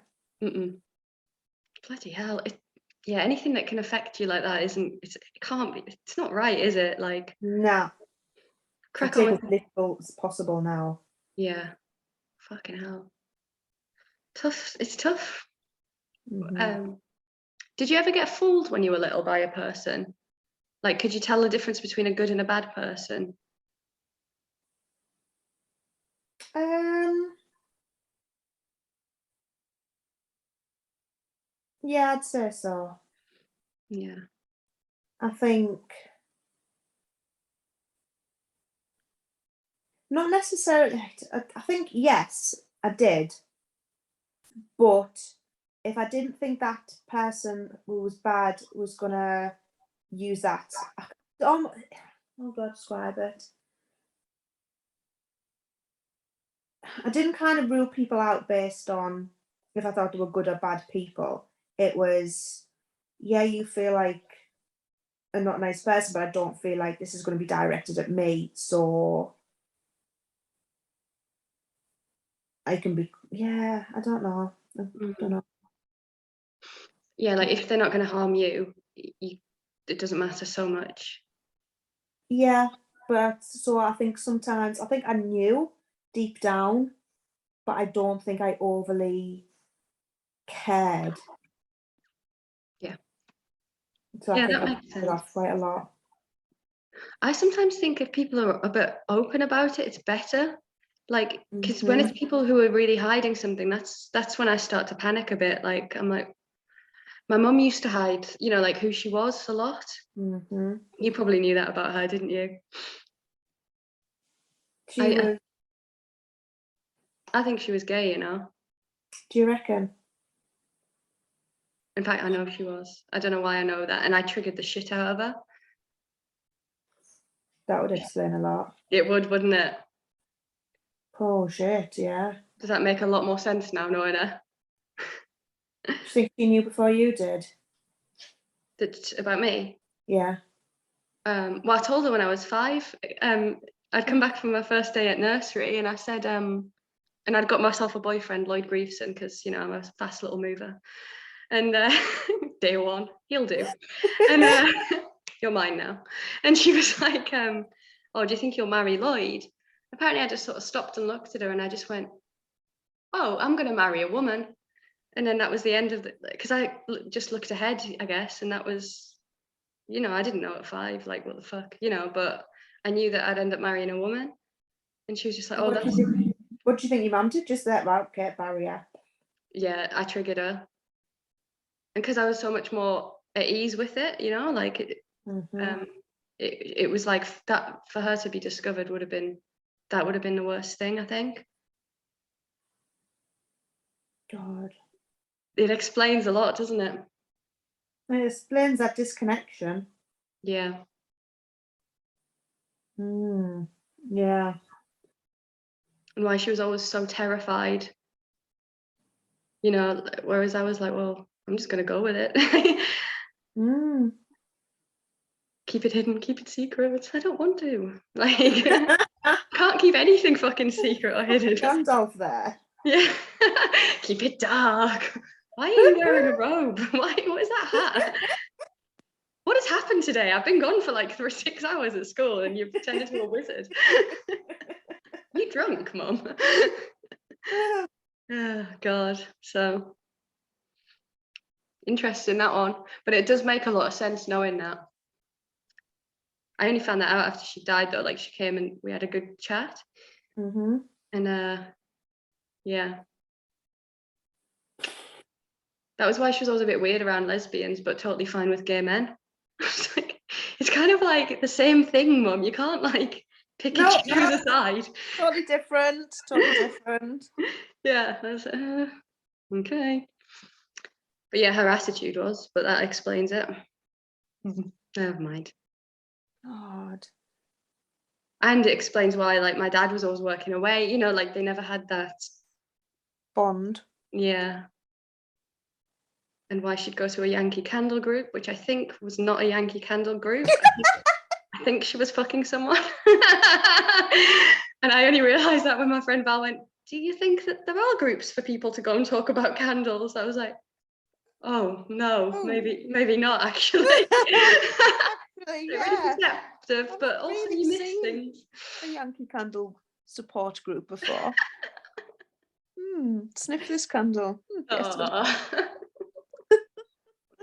Bloody hell. Yeah, anything that can affect you like that it can't be, it's not right, is it? Like, no. Crack take on. as little as possible now. Yeah. Fucking hell. Tough. It's tough. Did you ever get fooled when you were little by a person? Like, could you tell the difference between a good and a bad person? Yeah, I'd say so. Yeah. I think not necessarily. I think yes, I did. But if I didn't think that person who was bad was gonna use that, how do I describe it? I didn't kind of rule people out based on if I thought they were good or bad people. It was, yeah, you feel like a not nice person, but I don't feel like this is going to be directed at me. So I can be, yeah, I don't know. I don't know. Yeah, like if they're not going to harm you, it doesn't matter so much. Yeah, but so I think sometimes, I think I knew deep down, but I don't think I overly cared. Yeah. So I Yeah, think that I makes put it sense. off quite a lot. I sometimes think if people are a bit open about it, it's better. Like, because when it's people who are really hiding something, that's when I start to panic a bit. Like, I'm like, my mum used to hide, you know, like who she was a lot. You probably knew that about her, didn't you? I think she was gay, you know. Do you reckon? In fact, I know she was. I don't know why I know that, and I triggered the shit out of her. That would explain a lot. It would, wouldn't it? Oh shit, yeah. Does that make a lot more sense now, knowing her? Do you think she knew before you did? That's about me? Yeah. Well, I told her when I was 5. I'd come back from my first day at nursery, and I said, and I'd got myself a boyfriend, Lloyd Greaveson, because, you know, I'm a fast little mover. And day one, he'll do. And you're mine now. And she was like, oh, do you think you'll marry Lloyd? Apparently I just sort of stopped and looked at her, and I just went, oh, I'm going to marry a woman. And then that was the end of the, because I just looked ahead, I guess. And that was, you know, I didn't know at 5, like, what the fuck, you know, but I knew that I'd end up marrying a woman. And she was just like, oh, what do you think your mum did? Just that, right, okay, barrier. Yeah, I triggered her. And because I was so much more at ease with it, you know, like it was like that for her to be discovered would have been the worst thing, I think. God. It explains a lot, doesn't it? It explains that disconnection. Yeah. Yeah. And why she was always so terrified, you know, whereas I was like, well, I'm just gonna go with it. Keep it hidden, keep it secret. I don't want to. Like, can't keep anything fucking secret or hidden. Gandalf there. Yeah. Keep it dark. Why are you wearing a robe? What is that hat? What has happened today? I've been gone for like 6 hours at school and you've pretended to be a wizard. You drunk, Mum? Oh, God. So interesting, that one. But it does make a lot of sense knowing that. I only found that out after she died, though. Like, she came and we had a good chat. And yeah. That was why she was always a bit weird around lesbians, but totally fine with gay men. It's kind of like the same thing, Mum. You can't like pick and choose a side. Totally different. Yeah, I was okay. But yeah, her attitude was, but that explains it. Never mind. God. And it explains why, like, my dad was always working away, you know, like they never had that bond. Yeah. And why she'd go to a Yankee Candle group, which I think was not a Yankee Candle group. I think she was fucking someone. And I only realised that when my friend Val went, do you think that there are groups for people to go and talk about candles? I was like, oh, no, maybe not, actually. Actually, yeah. Really perceptive, but also really you miss things. A Yankee Candle support group before. Sniff this candle.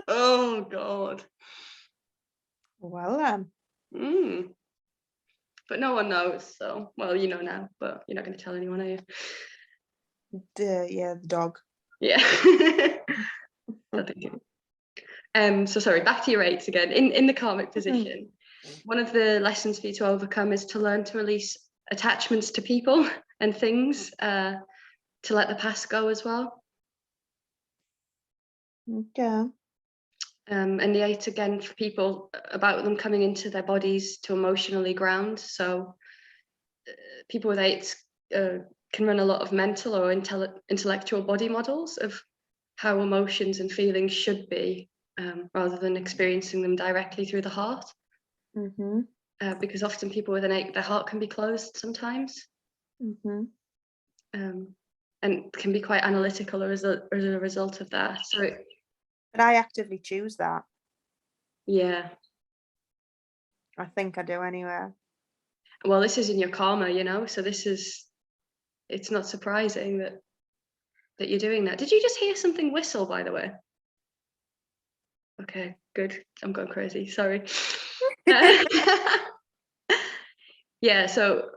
Oh, God. Well, But no one knows, so, well, you know now, but you're not going to tell anyone, are you? The dog. Yeah. So sorry, back to your 8s again. In the karmic position, one of the lessons for you to overcome is to learn to release attachments to people and things, to let the past go as well. Okay. And the 8 again for people about them coming into their bodies to emotionally ground. So people with 8s can run a lot of mental or intellectual body models of how emotions and feelings should be rather than experiencing them directly through the heart. Because often people with an 8, their heart can be closed sometimes, and can be quite analytical as a result of that. So, but I actively choose that. Yeah, I think I do anyway. well, this is in your karma, you know. So it's not surprising that you're doing that. Did you just hear something whistle, by the way? Okay, good. I'm going crazy. Sorry. Yeah. So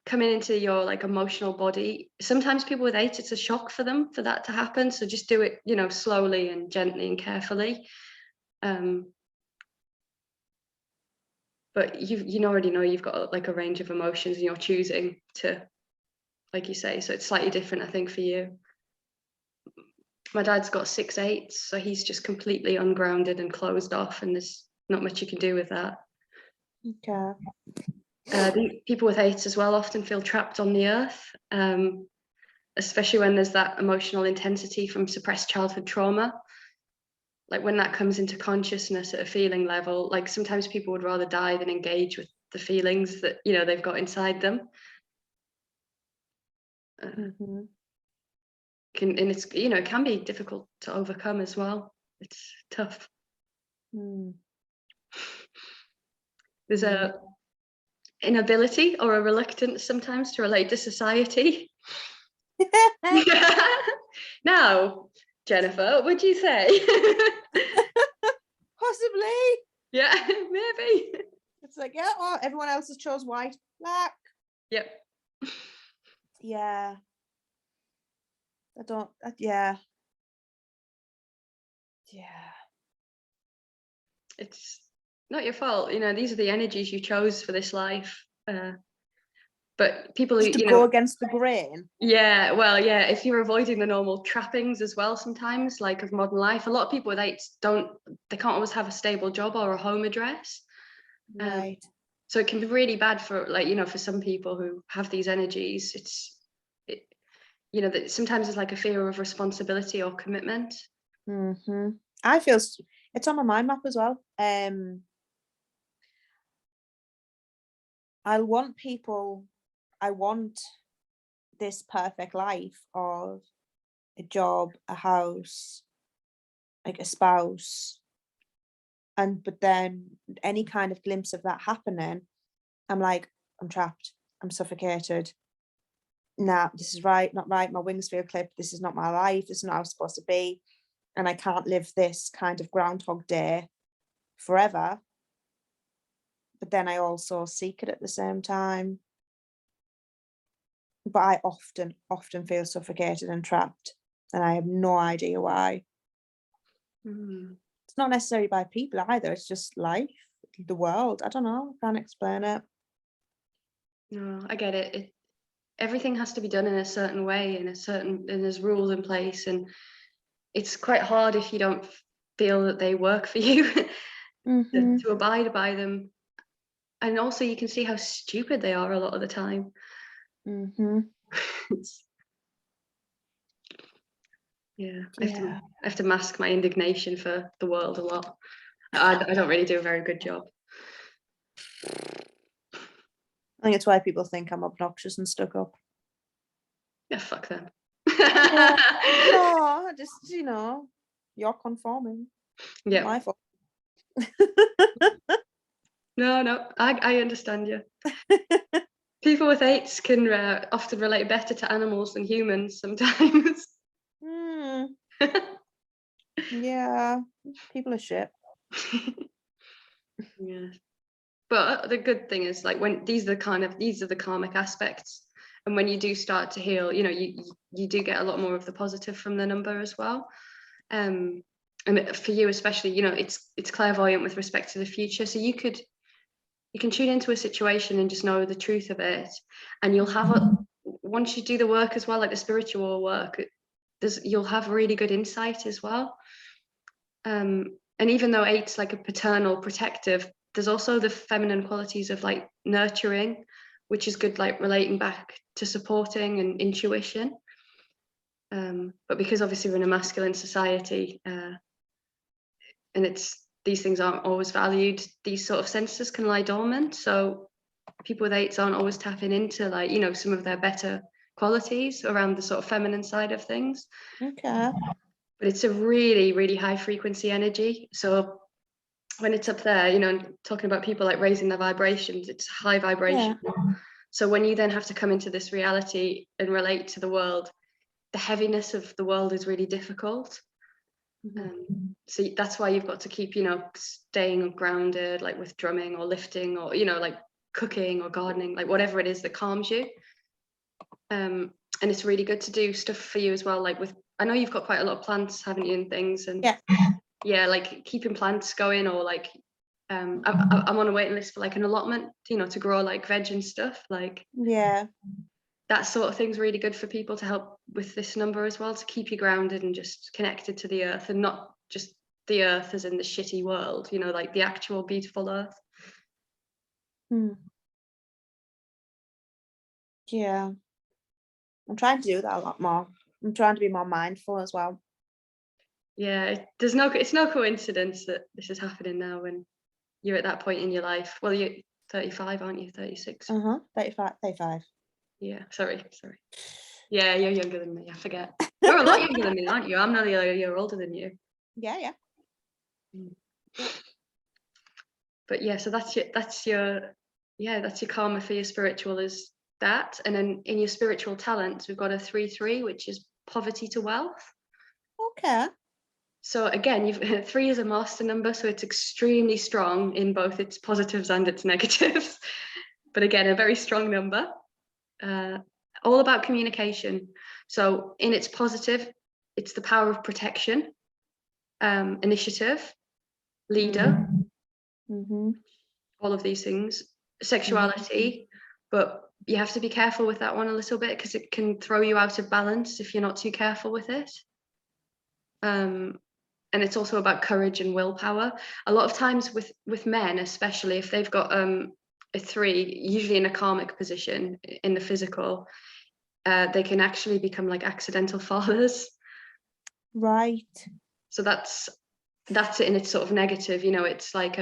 coming into your like emotional body, sometimes people with 8, it's a shock for them for that to happen. So just do it, you know, slowly and gently and carefully. But you already know you've got like a range of emotions and you're choosing to, like you say, so it's slightly different, I think, for you. My dad's got 6 8s, so he's just completely ungrounded and closed off, and there's not much you can do with that. Okay. People with 8s as well often feel trapped on the earth, especially when there's that emotional intensity from suppressed childhood trauma. Like when that comes into consciousness at a feeling level, like sometimes people would rather die than engage with the feelings that, you know, they've got inside them. And it's, you know, it can be difficult to overcome as well. It's tough. There's a inability or a reluctance sometimes to relate to society. Now, Jennifer, what would you say? Possibly. Yeah, maybe. It's like, yeah, oh, everyone else has chose white, black. Yep. Yeah. I don't, yeah. It's not your fault, you know, these are the energies you chose for this life. But people who, Just to you go know, against the grain. yeah, well, yeah, if you're avoiding the normal trappings as well, sometimes, like of modern life, a lot of people with 8s they can't always have a stable job or a home address. Right. So it can be really bad for, like, you know, for some people who have these energies. You know, that sometimes it's like a fear of responsibility or commitment. I feel it's on my mind map as well. I want this perfect life of a job, a house, like a spouse, but then any kind of glimpse of that happening, I'm like, I'm trapped, I'm suffocated. Nah, this is not right. My wings feel clipped. This is not my life. This is not how it's supposed to be. And I can't live this kind of Groundhog Day forever. But then I also seek it at the same time. But I often feel suffocated and trapped, and I have no idea why. It's not necessarily by people either. It's just life, the world. I don't know. I can't explain it. No, I get it. Everything has to be done in a certain way, and there's rules in place, and it's quite hard if you don't feel that they work for you to abide by them. And also you can see how stupid they are a lot of the time. Yeah, I have to mask my indignation for the world a lot. I don't really do a very good job. I think it's why people think I'm obnoxious and stuck up. Yeah, fuck them. Yeah. No, just, you know, you're conforming. Yeah. My fault. No, I understand you. People with 8s can often relate better to animals than humans sometimes. Yeah, people are shit. Yeah. But the good thing is, like, when these are the karmic aspects, and when you do start to heal, you know, you do get a lot more of the positive from the number as well. And for you especially, you know, it's clairvoyant with respect to the future, so you can tune into a situation and just know the truth of it, and you'll have once you do the work as well, like the spiritual work, you'll have really good insight as well. And even though 8's like a paternal protective, there's also the feminine qualities of like nurturing, which is good, like relating back to supporting and intuition. But because obviously we're in a masculine society, these things aren't always valued. These sort of senses can lie dormant, so people with 8s aren't always tapping into, like, you know, some of their better qualities around the sort of feminine side of things. Okay. But it's a really, really high frequency energy. So when it's up there, you know, talking about people like raising their vibrations, it's high vibration. Yeah. So when you then have to come into this reality and relate to the world, the heaviness of the world is really difficult. So that's why you've got to keep, you know, staying grounded, like with drumming or lifting, or, you know, like cooking or gardening, like whatever it is that calms you. And it's really good to do stuff for you as well, like with, I know you've got quite a lot of plants, haven't you, and things, and yeah, like keeping plants going, or like I'm on a waiting list for like an allotment, you know, to grow like veg and stuff, like that sort of thing's really good for people to help with this number as well, to keep you grounded and just connected to the earth, and not just the earth as in the shitty world, you know, like the actual beautiful earth. Yeah, I'm trying to do that a lot more. I'm trying to be more mindful as well. Yeah, it's no coincidence that this is happening now when you're at that point in your life. Well, you're 35, aren't you? 36. 35. Yeah, sorry. Yeah, you're younger than me, I forget. You're a lot younger than me, aren't you? I'm nearly a year older than you. Yeah. But yeah, so that's your karma for your spiritual, is that. And then in your spiritual talents, we've got a 3-3, which is poverty to wealth. Okay. So again, 3 is a master number, so it's extremely strong in both its positives and its negatives. But again, a very strong number. All about communication. So in its positive, it's the power of protection, initiative, leader, all of these things, sexuality, but you have to be careful with that one a little bit, because it can throw you out of balance if you're not too careful with it. And it's also about courage and willpower. A lot of times with men, especially if they've got a 3, usually in a karmic position in the physical, they can actually become like accidental fathers. Right. So that's it in its sort of negative, you know. It's like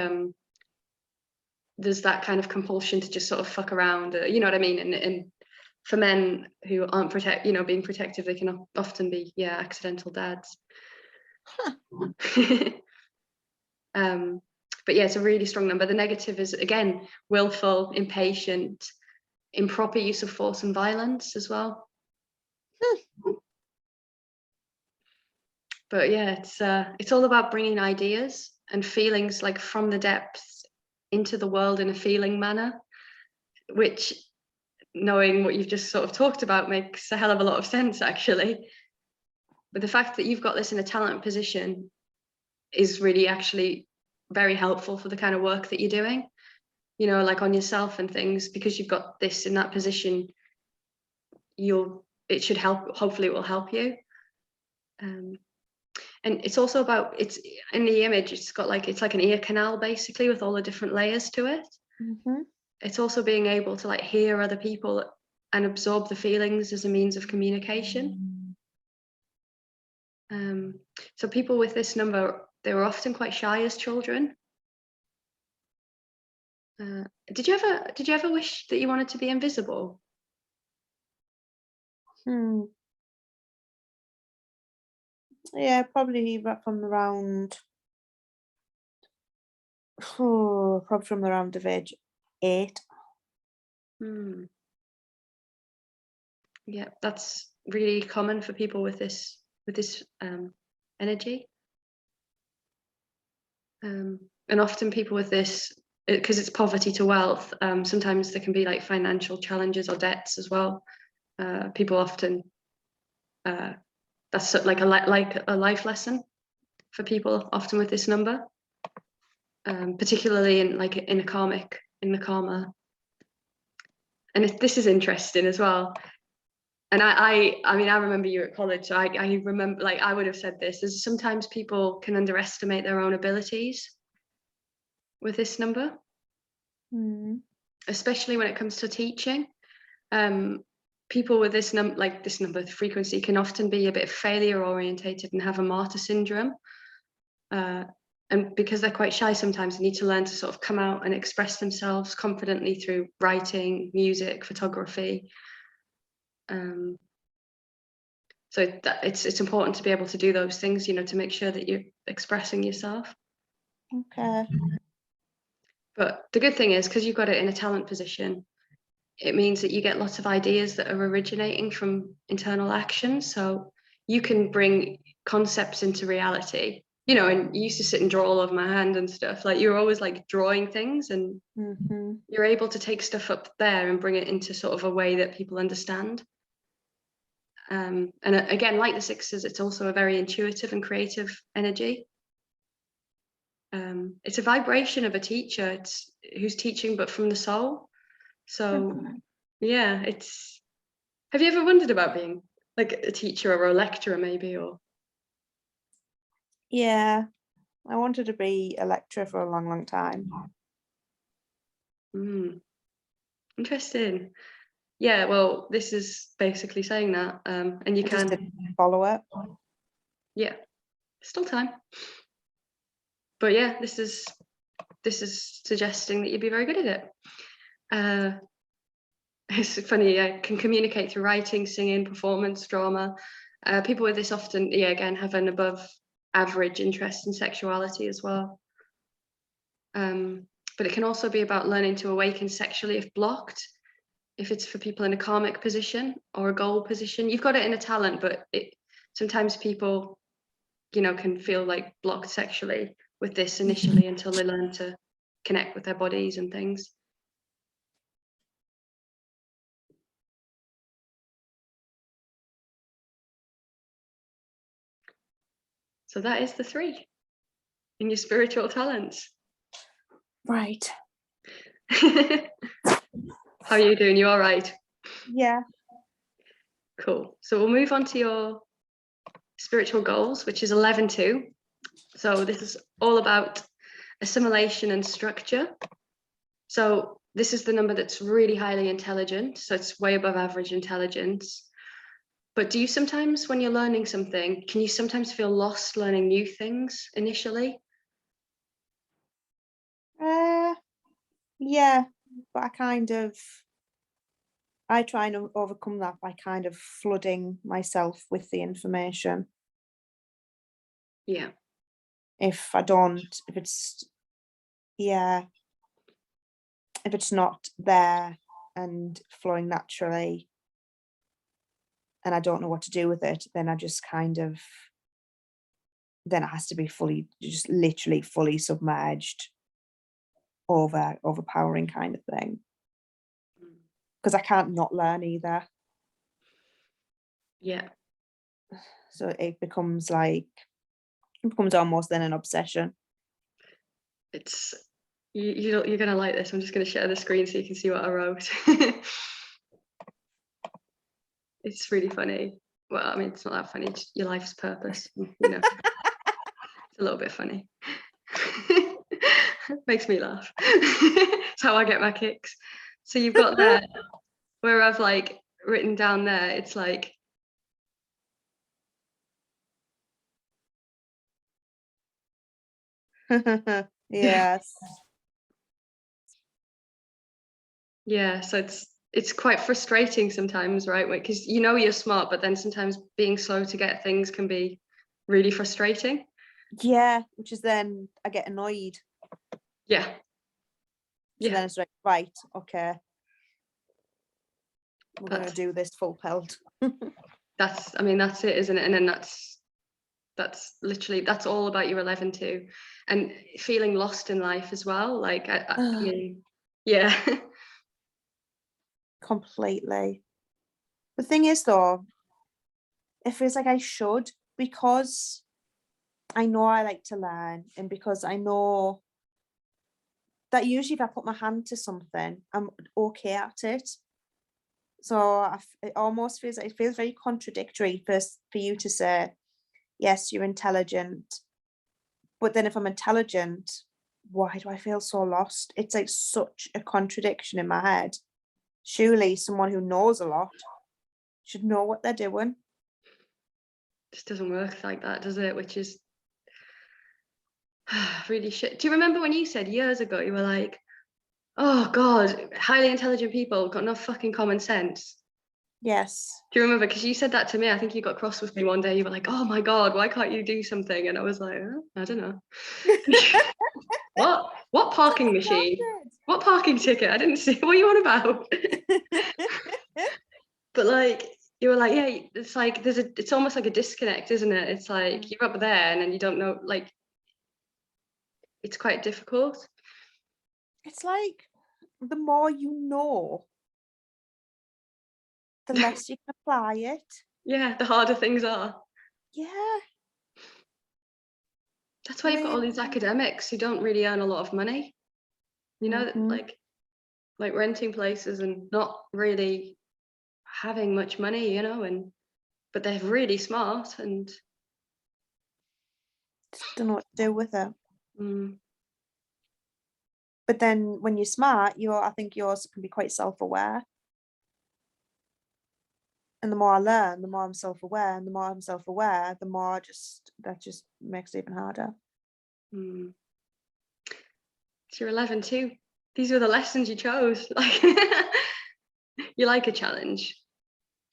there's that kind of compulsion to just sort of fuck around, you know what I mean? And for men who aren't being protective, they can often be accidental dads. But yeah, it's a really strong number. The negative is, again, willful, impatient, improper use of force and violence as well. But yeah, it's all about bringing ideas and feelings like from the depths into the world in a feeling manner, which, knowing what you've just sort of talked about, makes a hell of a lot of sense, actually. But the fact that you've got this in a talent position is really actually very helpful for the kind of work that you're doing, you know, like on yourself and things, because you've got this in that position. It should help, hopefully it will help you. And it's also about, it's in the image, it's like an ear canal basically, with all the different layers to it. It's also being able to like hear other people and absorb the feelings as a means of communication. So people with this number, they were often quite shy as children. Did you ever wish that you wanted to be invisible? Yeah, probably from around of age 8. Yeah, that's really common for people with this energy. And often people with this, because it's poverty to wealth, sometimes there can be like financial challenges or debts as well. People often, that's like a life lesson for people often with this number, particularly in the karma. And this is interesting as well. And I mean, I remember you at college, so I remember, like, I would have said this, is sometimes people can underestimate their own abilities with this number, especially when it comes to teaching. People with this number, the frequency, can often be a bit failure orientated and have a martyr syndrome. and because they're quite shy sometimes, they need to learn to sort of come out and express themselves confidently through writing, music, photography. So it's important to be able to do those things, you know, to make sure that you're expressing yourself. Okay. But the good thing is, because you've got it in a talent position, it means that you get lots of ideas that are originating from internal action. So you can bring concepts into reality, you know. And you used to sit and draw all over my hand and stuff. Like, you're always like drawing things, and you're able to take stuff up there and bring it into sort of a way that people understand. And again, like the sixes, it's also a very intuitive and creative energy. It's a vibration of a teacher who's teaching, but from the soul. So yeah, have you ever wondered about being like a teacher or a lecturer maybe? Or Yeah, I wanted to be a lecturer for a long time. Interesting. Yeah, well, this is basically saying that, and you Just can didn't follow it. Yeah, still time. But yeah, this is suggesting that you'd be very good at it. It's funny, I can communicate through writing, singing, performance, drama. People with this often, again, have an above average interest in sexuality as well. But it can also be about learning to awaken sexually if blocked, if it's for people in a karmic position or a goal position. You've got it in a talent, but sometimes people, you know, can feel like blocked sexually with this initially until they learn to connect with their bodies and things. So that is the 3 in your spiritual talents. Right. How are you doing? You all right? Yeah. Cool. So we'll move on to your spiritual goals, which is 11-2. So this is all about assimilation and structure. So this is the number that's really highly intelligent. So it's way above average intelligence. But do you sometimes, when you're learning something, can you sometimes feel lost learning new things initially? Yeah, but I try and overcome that by kind of flooding myself with the information. Yeah. If it's not there and flowing naturally and I don't know what to do with it, then I just then it has to be just literally fully submerged, overpowering kind of thing. Because I can't not learn either. Yeah. So it becomes almost then an obsession. It's you're gonna like this. I'm just gonna share the screen so you can see what I wrote. It's really funny. Well, I mean, it's not that funny. It's your life's purpose. You know, it's a little bit funny. Makes me laugh. It's how I get my kicks. So you've got there where I've like written down there. It's like, Yes. yeah. So it's quite frustrating sometimes, right? Because you know you're smart, but then sometimes being slow to get things can be really frustrating. Yeah, which is then I get annoyed. Yeah. So Yeah. then it's like, right, okay, we're going to do this full pelt. That's it, isn't it? And then that's literally, that's all about your 11-2 and feeling lost in life as well. Like, I mean, yeah. Completely. The thing is, though, it feels like I should, because I know I like to learn, and because I know that usually if I put my hand to something, I'm okay at it. So it almost feels very contradictory for you to say, yes, you're intelligent, but then if I'm intelligent, why do I feel so lost? It's like such a contradiction in my head. Surely someone who knows a lot should know what they're doing. Just doesn't work like that, does it? Which is, Really shit. Do you remember when you said years ago, you were like, oh God, highly intelligent people got no fucking common sense? Yes. Do you remember? Because you said that to me. I think you got cross with me one day. You were like, oh my God, why can't you do something? And I was like, oh, I don't know. What parking machine? What parking ticket? I didn't see. What are you on about? But like, you were like, yeah, it's like it's almost like a disconnect, isn't it? It's like you're up there and then you don't know, like, it's quite difficult. It's like the more you know, the less you can apply it. Yeah, the harder things are. Yeah. That's why you've got all these academics who don't really earn a lot of money. You know, like renting places and not really having much money, you know, but they're really smart and just don't know what to do with it. mm, But then when you're smart, I think you also can be quite self-aware. And the more I learn, the more I'm self-aware, and the more I'm self-aware, the more that just makes it even harder. So you're 11 too. These were the lessons you chose. Like, you like a challenge.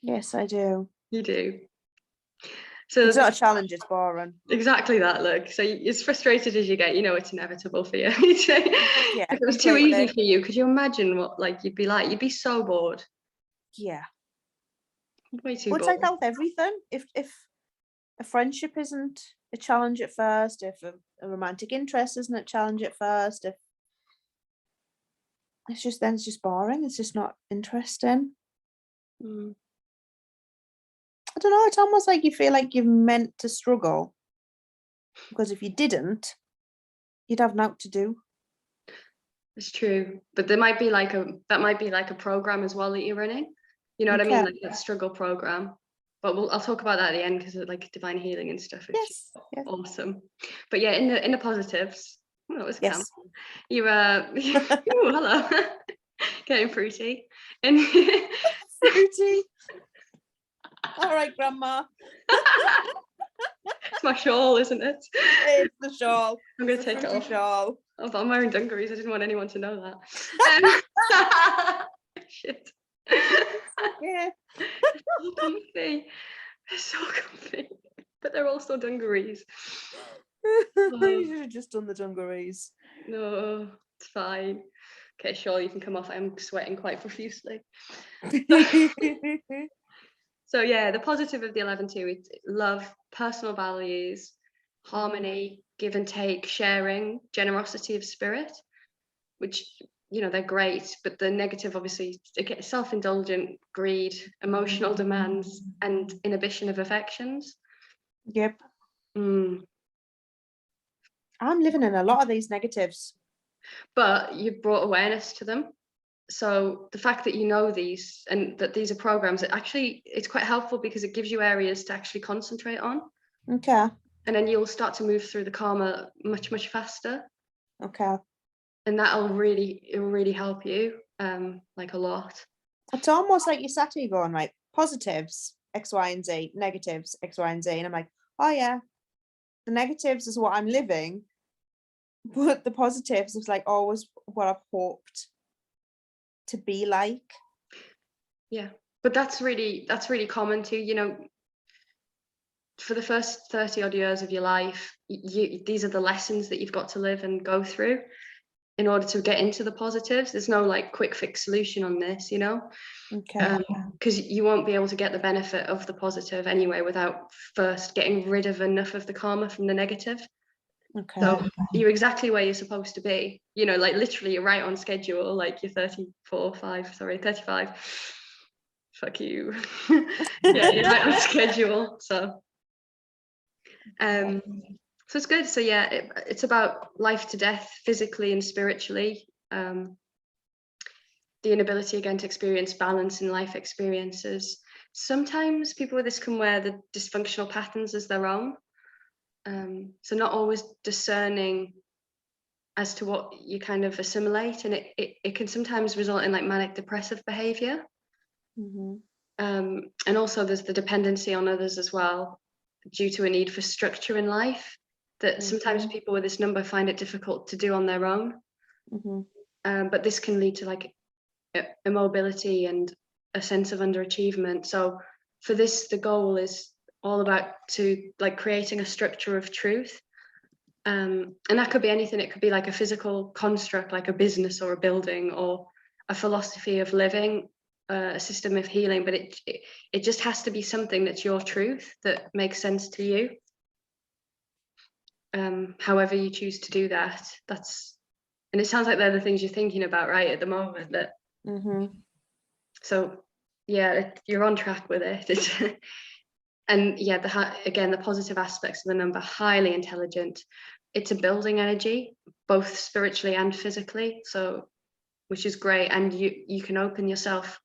Yes, I do. You do. So it's not a challenge, it's boring. Exactly that, look. So as frustrated as you get, you know it's inevitable for you. Yeah, if it was too easy for you, could you imagine what like you'd be like? You'd be so bored. Yeah. Way too Well, it's bored. like that with everything. If a friendship isn't a challenge at first, if a romantic interest isn't a challenge at first, if it's just boring. It's just not interesting. I don't know. It's almost like you feel like you're meant to struggle, because if you didn't, you'd have nothing to do. It's true, but that might be like a program as well that you're running. You know what I mean, like that struggle program. But I'll talk about that at the end because of like divine healing and stuff. It's Yes. Awesome. But yeah, in the positives. Oh, that was Yes. You ooh, hello. Getting fruity. And Fruity. All right, Grandma. It's my shawl, isn't it? It's the shawl. I'm gonna take it off. Shawl. Oh, but I'm wearing dungarees. I didn't want anyone to know that. Shit. Yeah. They're so comfy. They're so comfy. But they're also dungarees. You should have just done the dungarees. No, it's fine. Okay, sure, you can come off. I'm sweating quite profusely. So yeah, the positive of the 11-2 is love, personal values, harmony, give and take, sharing, generosity of spirit, which, you know, they're great. But the negative, obviously, self-indulgent, greed, emotional demands, and inhibition of affections. Yep. I'm living in a lot of these negatives. But you've brought awareness to them. So the fact that you know these and that these are programs, it's quite helpful because it gives you areas to actually concentrate on. Okay. And then you'll start to move through the karma much, much faster. Okay. And it'll really help you, like a lot. It's almost like you sat here going, right, positives, X, Y, and Z, negatives, X, Y, and Z. And I'm like, oh yeah, the negatives is what I'm living, but the positives is like always what I've hoped to be like. Yeah, but that's really common too, you know. For the first 30 odd years of your life, these are the lessons that you've got to live and go through in order to get into the positives. There's no like quick fix solution on this, you know. Okay. Because you won't be able to get the benefit of the positive anyway without first getting rid of enough of the karma from the negative. Okay. So you're exactly where you're supposed to be, you know, like literally you're right on schedule, like you're 35. Fuck you. Yeah, you're right on schedule. So it's good. So yeah, it's about life to death, physically and spiritually. The inability again to experience balance in life experiences. Sometimes people with this can wear the dysfunctional patterns as their own. So not always discerning as to what you kind of assimilate, and it can sometimes result in like manic depressive behavior. And also there's the dependency on others as well, due to a need for structure in life. that sometimes people with this number find it difficult to do on their own. But this can lead to like immobility and a sense of underachievement. So for this, the goal is all about creating a structure of truth. And that could be anything. It could be like a physical construct, like a business or a building, or a philosophy of living, a system of healing. But it just has to be something that's your truth, that makes sense to you. However you choose to do that, and it sounds like they're the things you're thinking about right at the moment. That so yeah, you're on track with it. And yeah, the positive aspects of the number: highly intelligent. It's a building energy, both spiritually and physically, so which is great. And you can open yourself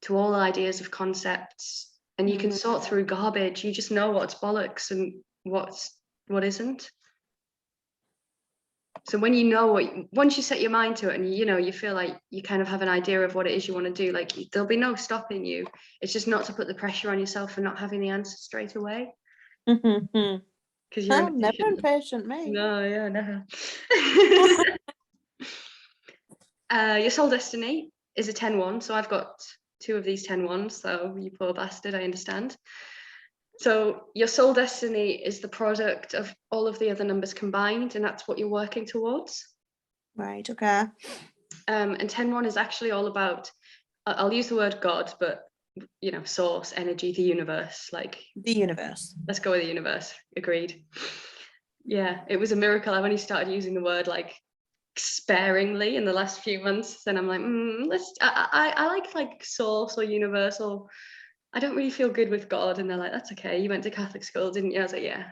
to all ideas of concepts, and you can sort through garbage. You just know what's bollocks and what isn't. So when once you set your mind to it, and you feel like you kind of have an idea of what it is you want to do, like there'll be no stopping you. It's just not to put the pressure on yourself for not having the answer straight away. Because you're never impatient, mate. No, yeah, never. Your soul destiny is a 10-1, so I've got 2 of these 10-1s, so you poor bastard, I understand. So your soul destiny is the product of all of the other numbers combined, and that's what you're working towards. Right, okay. And 10-1 is actually all about, I'll use the word God, but source, energy, the universe, like the universe. Let's go with the universe. Agreed. Yeah, it was a miracle. I've only started using the word like sparingly in the last few months, and I'm like, I like source or universal. I don't really feel good with God. And they're like, that's okay, you went to Catholic school, didn't you? I was like, yeah.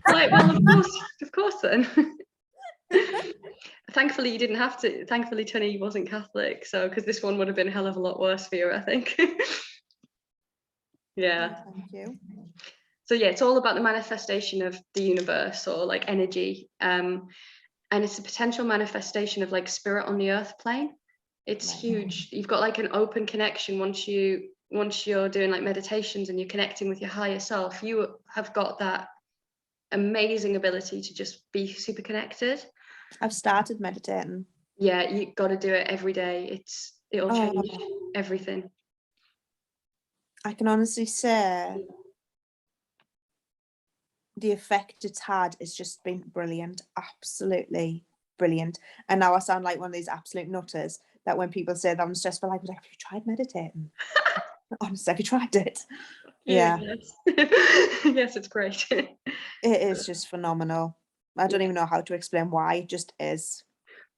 Well, of course then. Thankfully you didn't have to. Thankfully Tunny wasn't Catholic, so because this one would have been a hell of a lot worse for you, I think. Yeah. Thank you. So yeah, it's all about the manifestation of the universe, or like energy, and it's a potential manifestation of like spirit on the earth plane. It's huge. You've got like an open connection once you're doing like meditations and you're connecting with your higher self. You have got that amazing ability to just be super connected. I've started meditating. Yeah, you got to do it every day. It'll change everything. I can honestly say the effect it's had has just been brilliant, absolutely brilliant. And now I sound like one of these absolute nutters that when people say that I'm stressful, like, have you tried meditating? Honestly, have you tried it? Yeah. Yes, it's great. It is just phenomenal. I don't even know how to explain why, it just is.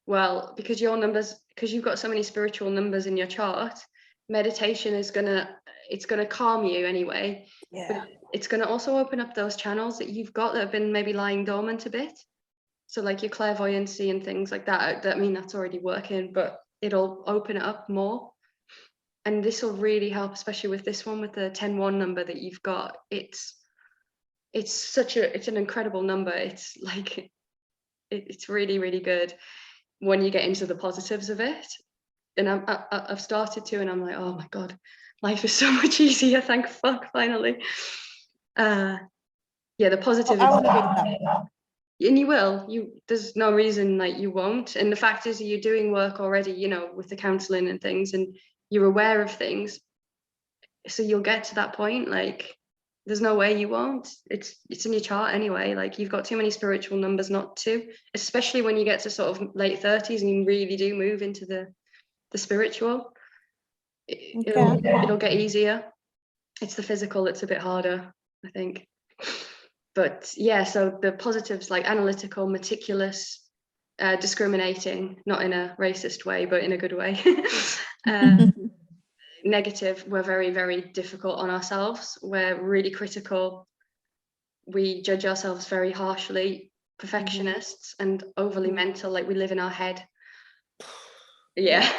Well, because you've got so many spiritual numbers in your chart, meditation is gonna calm you anyway. Yeah. But it's gonna also open up those channels that you've got that have been maybe lying dormant a bit. So like your clairvoyancy and things like that. I mean, that's already working, but it'll open it up more. And this will really help, especially with this one, with the 10-1 number that you've got. It's an incredible number. It's like it's really, really good when you get into the positives of it. And I've started to, and I'm like, oh my God, life is so much easier. Thank fuck, finally. Yeah, the positivity. I want to be that. And you will. There's no reason like you won't. And the fact is, you're doing work already, with the counselling and things, and you're aware of things. So you'll get to that point. Like, there's no way you won't. It's in your chart anyway. Like, you've got too many spiritual numbers not to, especially when you get to sort of late 30s and you really do move into the spiritual. It'll get easier. It's the physical that's a bit harder, I think. But yeah, so the positives, like analytical, meticulous, discriminating, not in a racist way, but in a good way. Negative, we're very, very difficult on ourselves. We're really critical. We judge ourselves very harshly, perfectionists, and overly mental, like we live in our head. Yeah.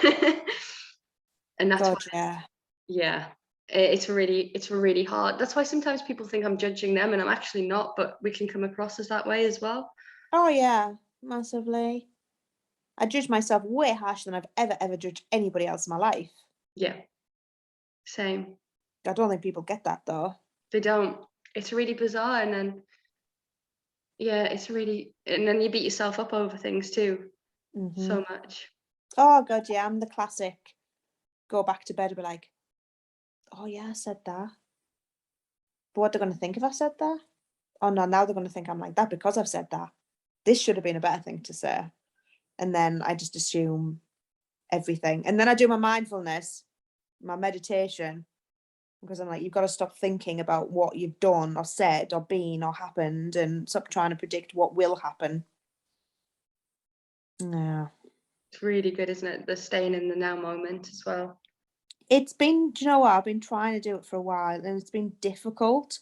And that's it's really hard. That's why sometimes people think I'm judging them, and I'm actually not, but we can come across as that way as well. Oh yeah, massively. I judge myself way harsher than I've ever judged anybody else in my life. Yeah, same. I don't think people get that though. They don't. It's really bizarre. And then Yeah, it's really, and then you beat yourself up over things too, so much. Oh God, yeah, I'm the classic. Go back to bed and be like, oh yeah, I said that. But what they're going to think if I said that? Oh no, now they're going to think I'm like that because I've said that. This should have been a better thing to say. And then I just assume everything. And then I do my mindfulness, my meditation, because I'm like, you've got to stop thinking about what you've done or said or been or happened and stop trying to predict what will happen. Yeah. It's really good, isn't it? The staying in the now moment as well. It's been, do you know what? I've been trying to do it for a while and it's been difficult,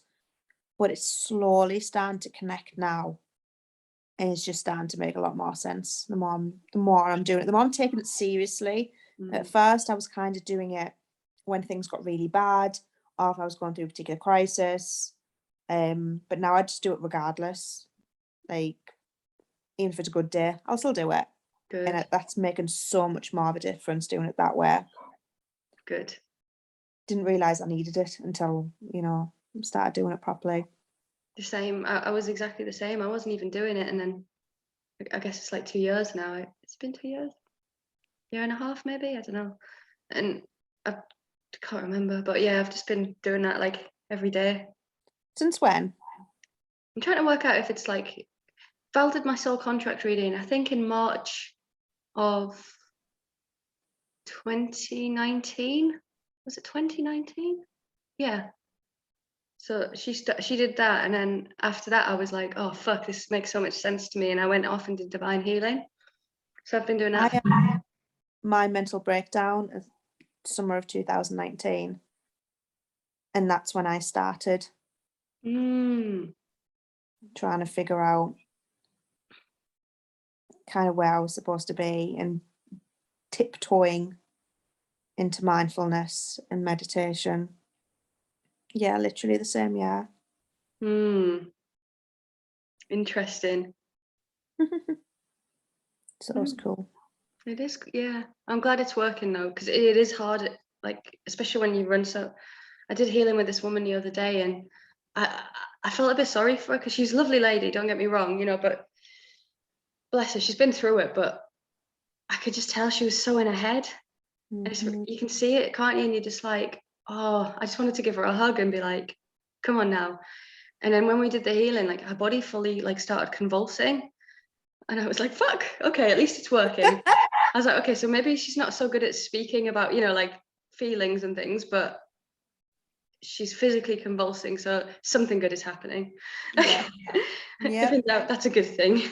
but it's slowly starting to connect now. And it's just starting to make a lot more sense the more I'm doing it, the more I'm taking it seriously. At first, I was kind of doing it when things got really bad, or if I was going through a particular crisis. But now I just do it regardless. Like, even if it's a good day, I'll still do it. Good. And that's making so much more of a difference doing it that way. Good. Didn't realize I needed it until, started doing it properly. The same. I was exactly the same. I wasn't even doing it, and then I guess it's like 2 years now. It's been 2 years, year and a half maybe. I don't know. And I can't remember, but yeah, I've just been doing that like every day. Since when? I'm trying to work out if it's like, Val did my soul contract reading, I think in March of 2019. Was it 2019? Yeah. So she did that, and then after that I was like, oh fuck, this makes so much sense to me, and I went off and did divine healing. So I've been doing that. My mental breakdown is summer of 2019, and that's when I started trying to figure out kind of where I was supposed to be and tiptoeing into mindfulness and meditation. Yeah, literally the same year. Interesting. So it was cool. It is, yeah. I'm glad it's working though, because it is hard, like especially when you run. So I did healing with this woman the other day, and I felt a bit sorry for her because she's a lovely lady, don't get me wrong, but bless her, she's been through it, but I could just tell she was so in her head. And you can see it, can't you? And you're just like, oh, I just wanted to give her a hug and be like, come on now. And then when we did the healing, like her body fully like started convulsing. And I was like, fuck, okay, at least it's working. I was like, okay, so maybe she's not so good at speaking about, like feelings and things, but she's physically convulsing, so something good is happening. Yeah. I think that's a good thing.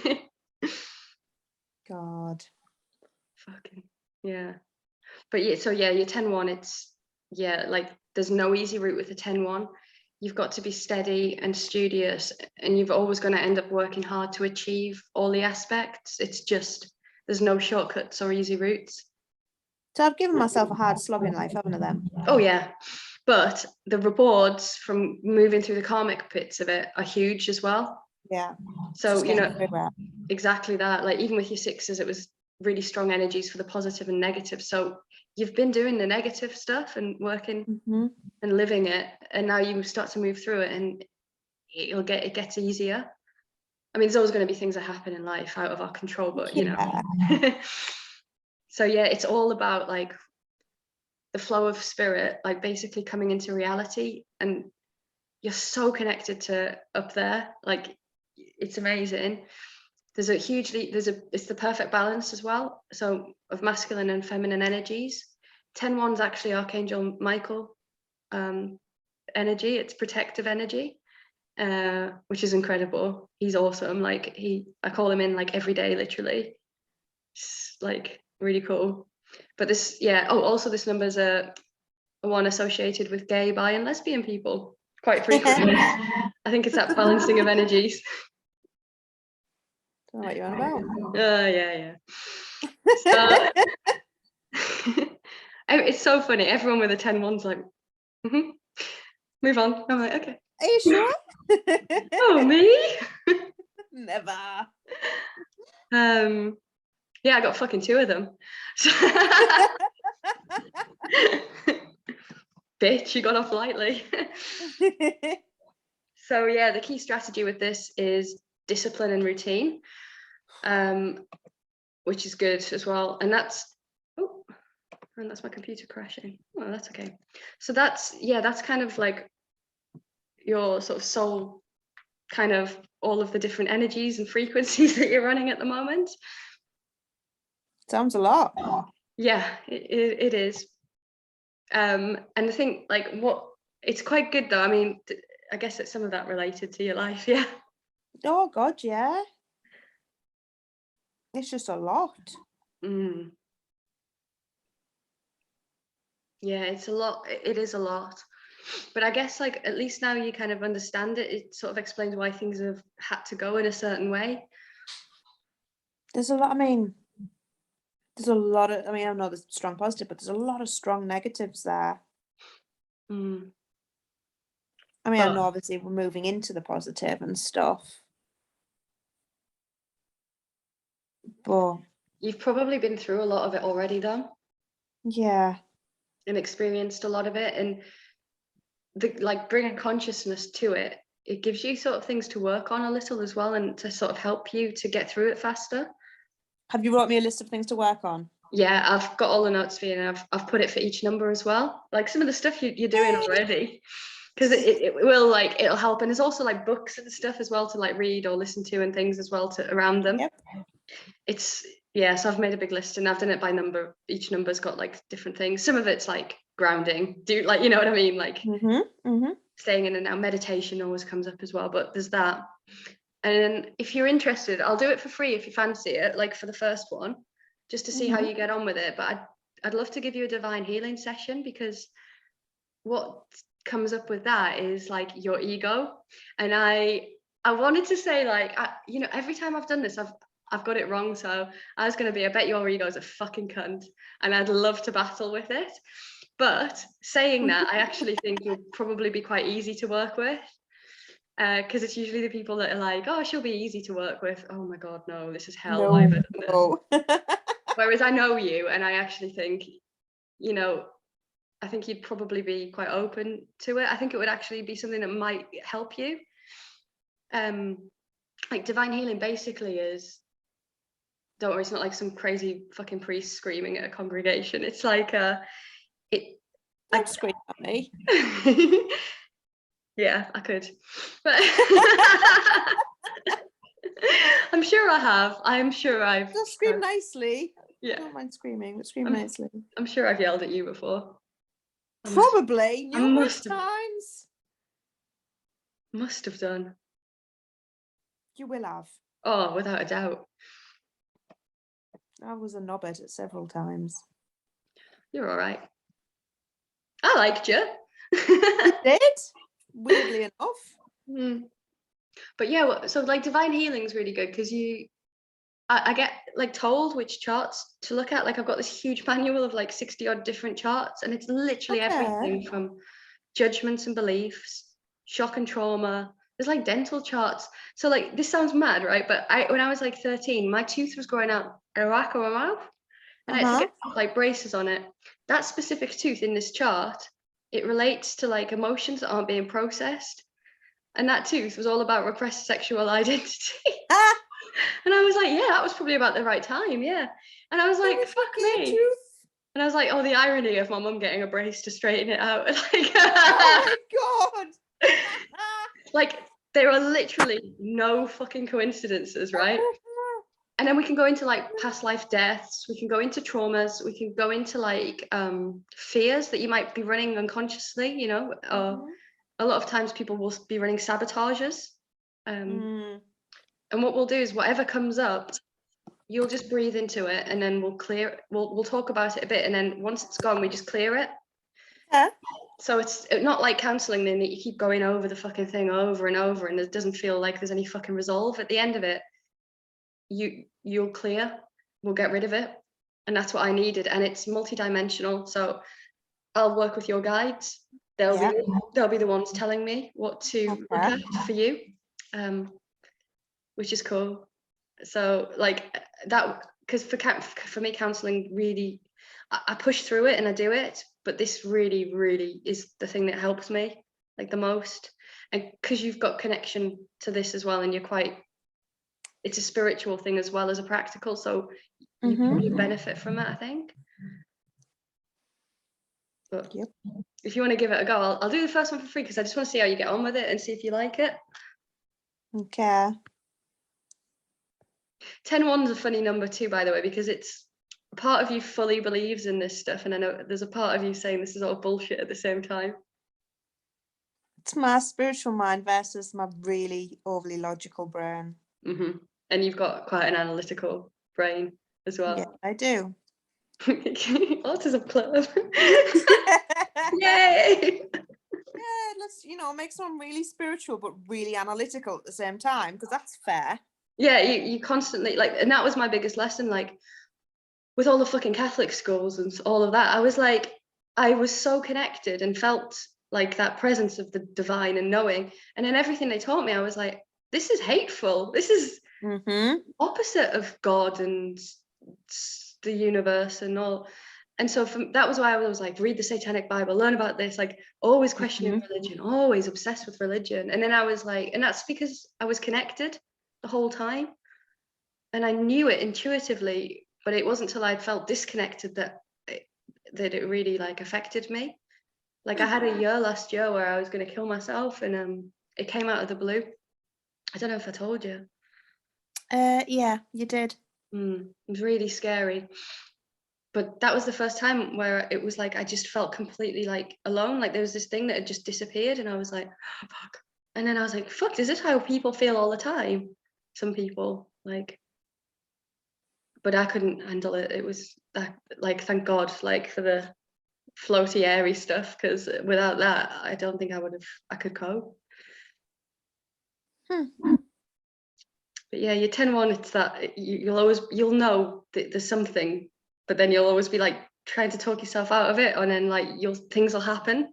God. Fucking yeah. But yeah, so yeah, your 10-1, it's like there's no easy route with the 10-1. You've got to be steady and studious, and you've always going to end up working hard to achieve all the aspects. It's just, there's no shortcuts or easy routes. So I've given myself a hard slog in life, haven't I then? Oh yeah. But the rewards from moving through the karmic pits of it are huge as well. Yeah. So, everywhere. Exactly that. Like even with your 6s, it was really strong energies for the positive and negative. So you've been doing the negative stuff and working and living it, and now you start to move through it, and it gets easier. I mean, there's always going to be things that happen in life out of our control, but so yeah, it's all about like the flow of spirit, like basically coming into reality, and you're so connected to up there. Like it's amazing. There's it's the perfect balance as well. So of masculine and feminine energies. 10-1's actually Archangel Michael energy. It's protective energy, which is incredible. He's awesome. Like I call him in like every day, literally. It's like really cool. But this, also this number's a one associated with gay, bi, and lesbian people quite frequently. I think it's that balancing of energies. Don't know what you're on about. Yeah. So, it's so funny. Everyone with a 10-1's like, move on. I'm like, okay. Are you sure? Oh, me? Never. Yeah, I got fucking 2 of them. Bitch, you got off lightly. So yeah, the key strategy with this is discipline and routine, which is good as well. And that's my computer crashing. Oh, that's okay. So that's kind of like your sort of soul, kind of all of the different energies and frequencies that you're running at the moment. Sounds a lot. Yeah, it is. And I think like it's quite good though. I mean, I guess it's some of that related to your life. Yeah. Oh God, yeah. It's just a lot. Yeah, it's a lot. It is a lot. But I guess like at least now you kind of understand it. It sort of explains why things have had to go in a certain way. There's a lot. I mean, there's a lot of. I mean, I know there's strong positive, but there's a lot of strong negatives there. I mean, I know obviously we're moving into the positive and stuff, but you've probably been through a lot of it already, though. Yeah. And experienced a lot of it, and like bringing consciousness to it. It gives you sort of things to work on a little as well, and to sort of help you to get through it faster. Have you wrote me a list of things to work on? Yeah, I've got all the notes for you, and I've put it for each number as well. Like some of the stuff you're doing already, because it will like it'll help. And there's also like books and stuff as well to like read or listen to and things as well to around them. Yep. So I've made a big list, and I've done it by number. Each number's got like different things. Some of it's like grounding, like, you know what I mean, like staying in and out. Meditation always comes up as well, but there's that. And if you're interested, I'll do it for free if you fancy it, like for the first one, just to see how you get on with it. But I'd love to give you a divine healing session, because what comes up with that is like your ego. And I wanted to say, like, every time I've done this, I've got it wrong. So I was going to be, I bet your ego's a fucking cunt, and I'd love to battle with it. But saying that, I actually think you'll probably be quite easy to work with, because it's usually the people that are like, oh, she'll be easy to work with. Oh my God, no, this is hell. No. Whereas I know you, and I actually think, I think you'd probably be quite open to it. I think it would actually be something that might help you. Like divine healing basically is, don't worry, it's not like some crazy fucking priest screaming at a congregation. It's like Don't scream at me. Yeah, I could, but I'm sure I have. I'm sure I've Just scream nicely. Yeah, I don't mind screaming, but scream nicely. I'm sure I've yelled at you before. Probably numerous times. Must have done. You will have. Oh, without a doubt. I was a knobhead at several times. You're all right. I liked you. You did? Weirdly enough. But yeah, so like divine healing is really good, because I get like told which charts to look at. Like I've got this huge manual of like 60 odd different charts, and it's literally everything from judgments and beliefs, shock and trauma. There's like dental charts. So like, this sounds mad, right? But when I was like 13, my tooth was growing out a rack of my mouth, and I had to get like braces on it. That specific tooth in this chart, it relates to like emotions that aren't being processed. And that tooth was all about repressed sexual identity. And I was like, yeah, that was probably about the right time. Yeah. And I was like, fuck me. Tooth. And I was like, oh, the irony of my mum getting a brace to straighten it out. Like, oh my God. Like, there are literally no fucking coincidences, right? And then we can go into like past life deaths, we can go into traumas, we can go into like fears that you might be running unconsciously, a lot of times people will be running sabotages. And what we'll do is whatever comes up, you'll just breathe into it, and then we'll talk about it a bit, and then once it's gone, we just clear it. Yeah. So it's not like counseling then, that you keep going over the fucking thing over and over, and it doesn't feel like there's any fucking resolve at the end of it. You'll clear, we'll get rid of it. And that's what I needed. And it's multidimensional. So I'll work with your guides. They'll be the ones telling me what to look at for you, which is cool. So like that, because for me, counseling really, I push through it and I do it, but this really, really is the thing that helps me like the most. And because you've got connection to this as well, and you're quite it's a spiritual thing as well as a practical, so you probably benefit from it, I think. But if you want to give it a go, I'll do the first one for free, because I just want to see how you get on with it and see if you like it. Okay. 10-1's a funny number too, by the way, because it's part of you fully believes in this stuff, and I know there's a part of you saying this is all bullshit at the same time. It's my spiritual mind versus my really overly logical brain. And you've got quite an analytical brain as well. Yeah, I do. Autism club. Yay! Yeah, let's, make someone really spiritual but really analytical at the same time, because that's fair. Yeah, you constantly, like, and that was my biggest lesson, like, with all the fucking Catholic schools and all of that, I was like, I was so connected and felt like that presence of the divine and knowing, and then everything they taught me, I was like, this is hateful, this is opposite of God and the universe and all. And so that was why I was like, read the Satanic Bible, learn about this, like, always questioning religion, always obsessed with religion. And then I was like, and that's because I was connected the whole time, and I knew it intuitively, but it wasn't until I'd felt disconnected that it really like affected me. Like, I had a year last year where I was going to kill myself, and it came out of the blue. I don't know if I told you. Yeah, you did. It was really scary. But that was the first time where it was like I just felt completely like alone. Like, there was this thing that had just disappeared, and I was like, oh, fuck. And then I was like, fuck, is this how people feel all the time? Some people, like, but I couldn't handle it. It was that, like, thank God, like, for the floaty, airy stuff, because without that, I don't think I could cope. But yeah, you're 10-1, it's that you'll know that there's something, but then you'll always be like trying to talk yourself out of it, and then like things will happen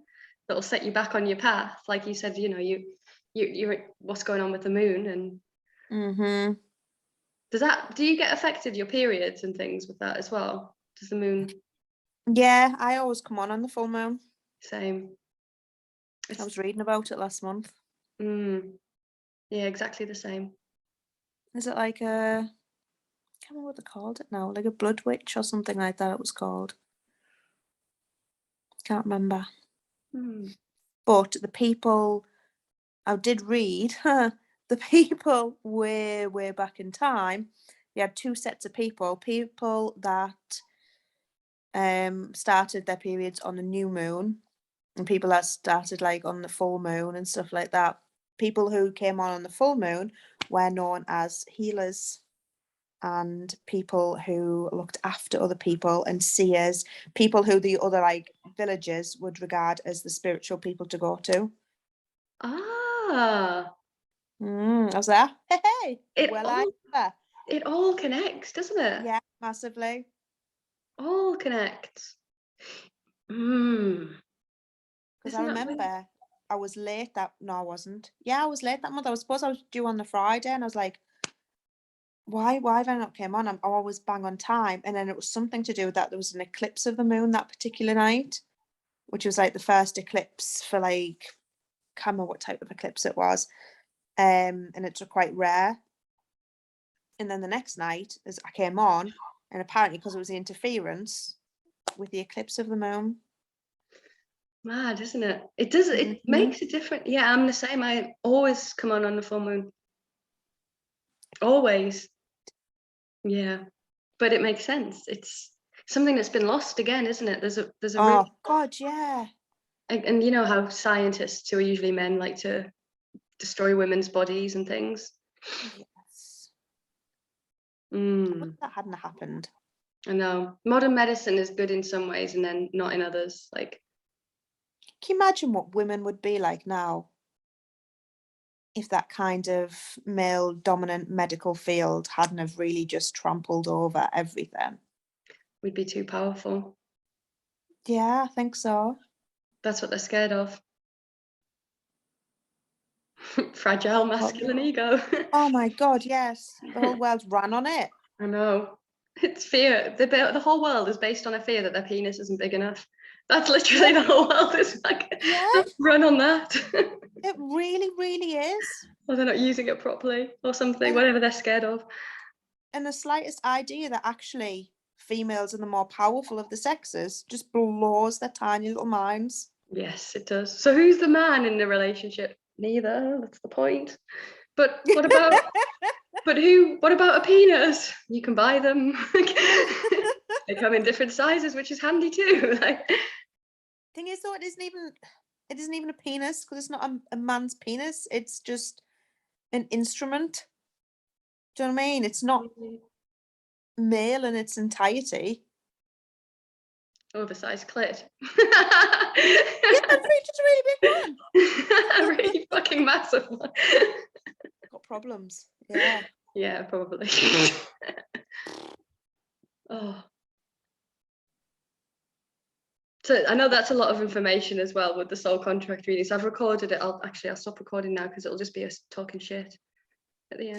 that'll set you back on your path. Like you said, you're what's going on with the moon, and do you get affected, your periods and things with that as well? Does the moon? Yeah, I always come on the full moon. Same. I was reading about it last month. Yeah, exactly the same. Is it like I can't remember what they called it now, like a blood witch or something like that it was called. Can't remember. But the people I did read, the people way back in time, you had two sets of people that started their periods on the new moon, and people that started like on the full moon and stuff like that. People who came on the full moon were known as healers, and people who looked after other people, and seers, people who the other like villagers would regard as the spiritual people to go to. I was there. Hey, it all connects, doesn't it? Yeah, massively. All connects. Because I remember I was late I wasn't. Yeah, I was late that month. I was supposed I was due on the Friday, and I was like, why have I not came on? I'm always bang on time. And then it was something to do with that there was an eclipse of the moon that particular night, which was like the first eclipse for like, can't remember what type of eclipse it was. And it's quite rare. And then the next night, as I came on, and apparently because it was the interference with the eclipse of the moon. Mad, isn't it? It does. It makes a difference. Yeah, I'm the same. I always come on the full moon. Always. Yeah, but it makes sense. It's something that's been lost again, isn't it? There's a oh God, yeah. And you know how scientists, who are usually men, like to destroy women's bodies and things. Yes. That hadn't happened. I know. Modern medicine is good in some ways and then not in others. Like, can you imagine what women would be like now if that kind of male dominant medical field hadn't have really just trampled over everything? We'd be too powerful. Yeah, I think so. That's what they're scared of. Fragile masculine ego. Oh my God, yes. The whole world's ran on it. I know. It's fear. The whole world is based on a fear that their penis isn't big enough. That's literally the whole world is like, yeah. run on that. It really, really is. or they're not using it properly or something, whatever they're scared of. And the slightest idea that actually females are the more powerful of the sexes just blows their tiny little minds. Yes, it does. So who's the man in the relationship? Neither. That's the point. But what about what about a penis? You can buy them. They come in different sizes, which is handy too. Like, Thing is though, it isn't even a penis, because it's not a man's penis. It's just an instrument. Do you know what I mean? It's not male in its entirety. oversized clit. Yeah, it's just a really big one. A really fucking massive one. Got problems. Yeah. Yeah, probably. Oh. So I know that's a lot of information as well with the soul contract reading. So I've recorded it. I'll stop recording now because it'll just be us talking shit at the end.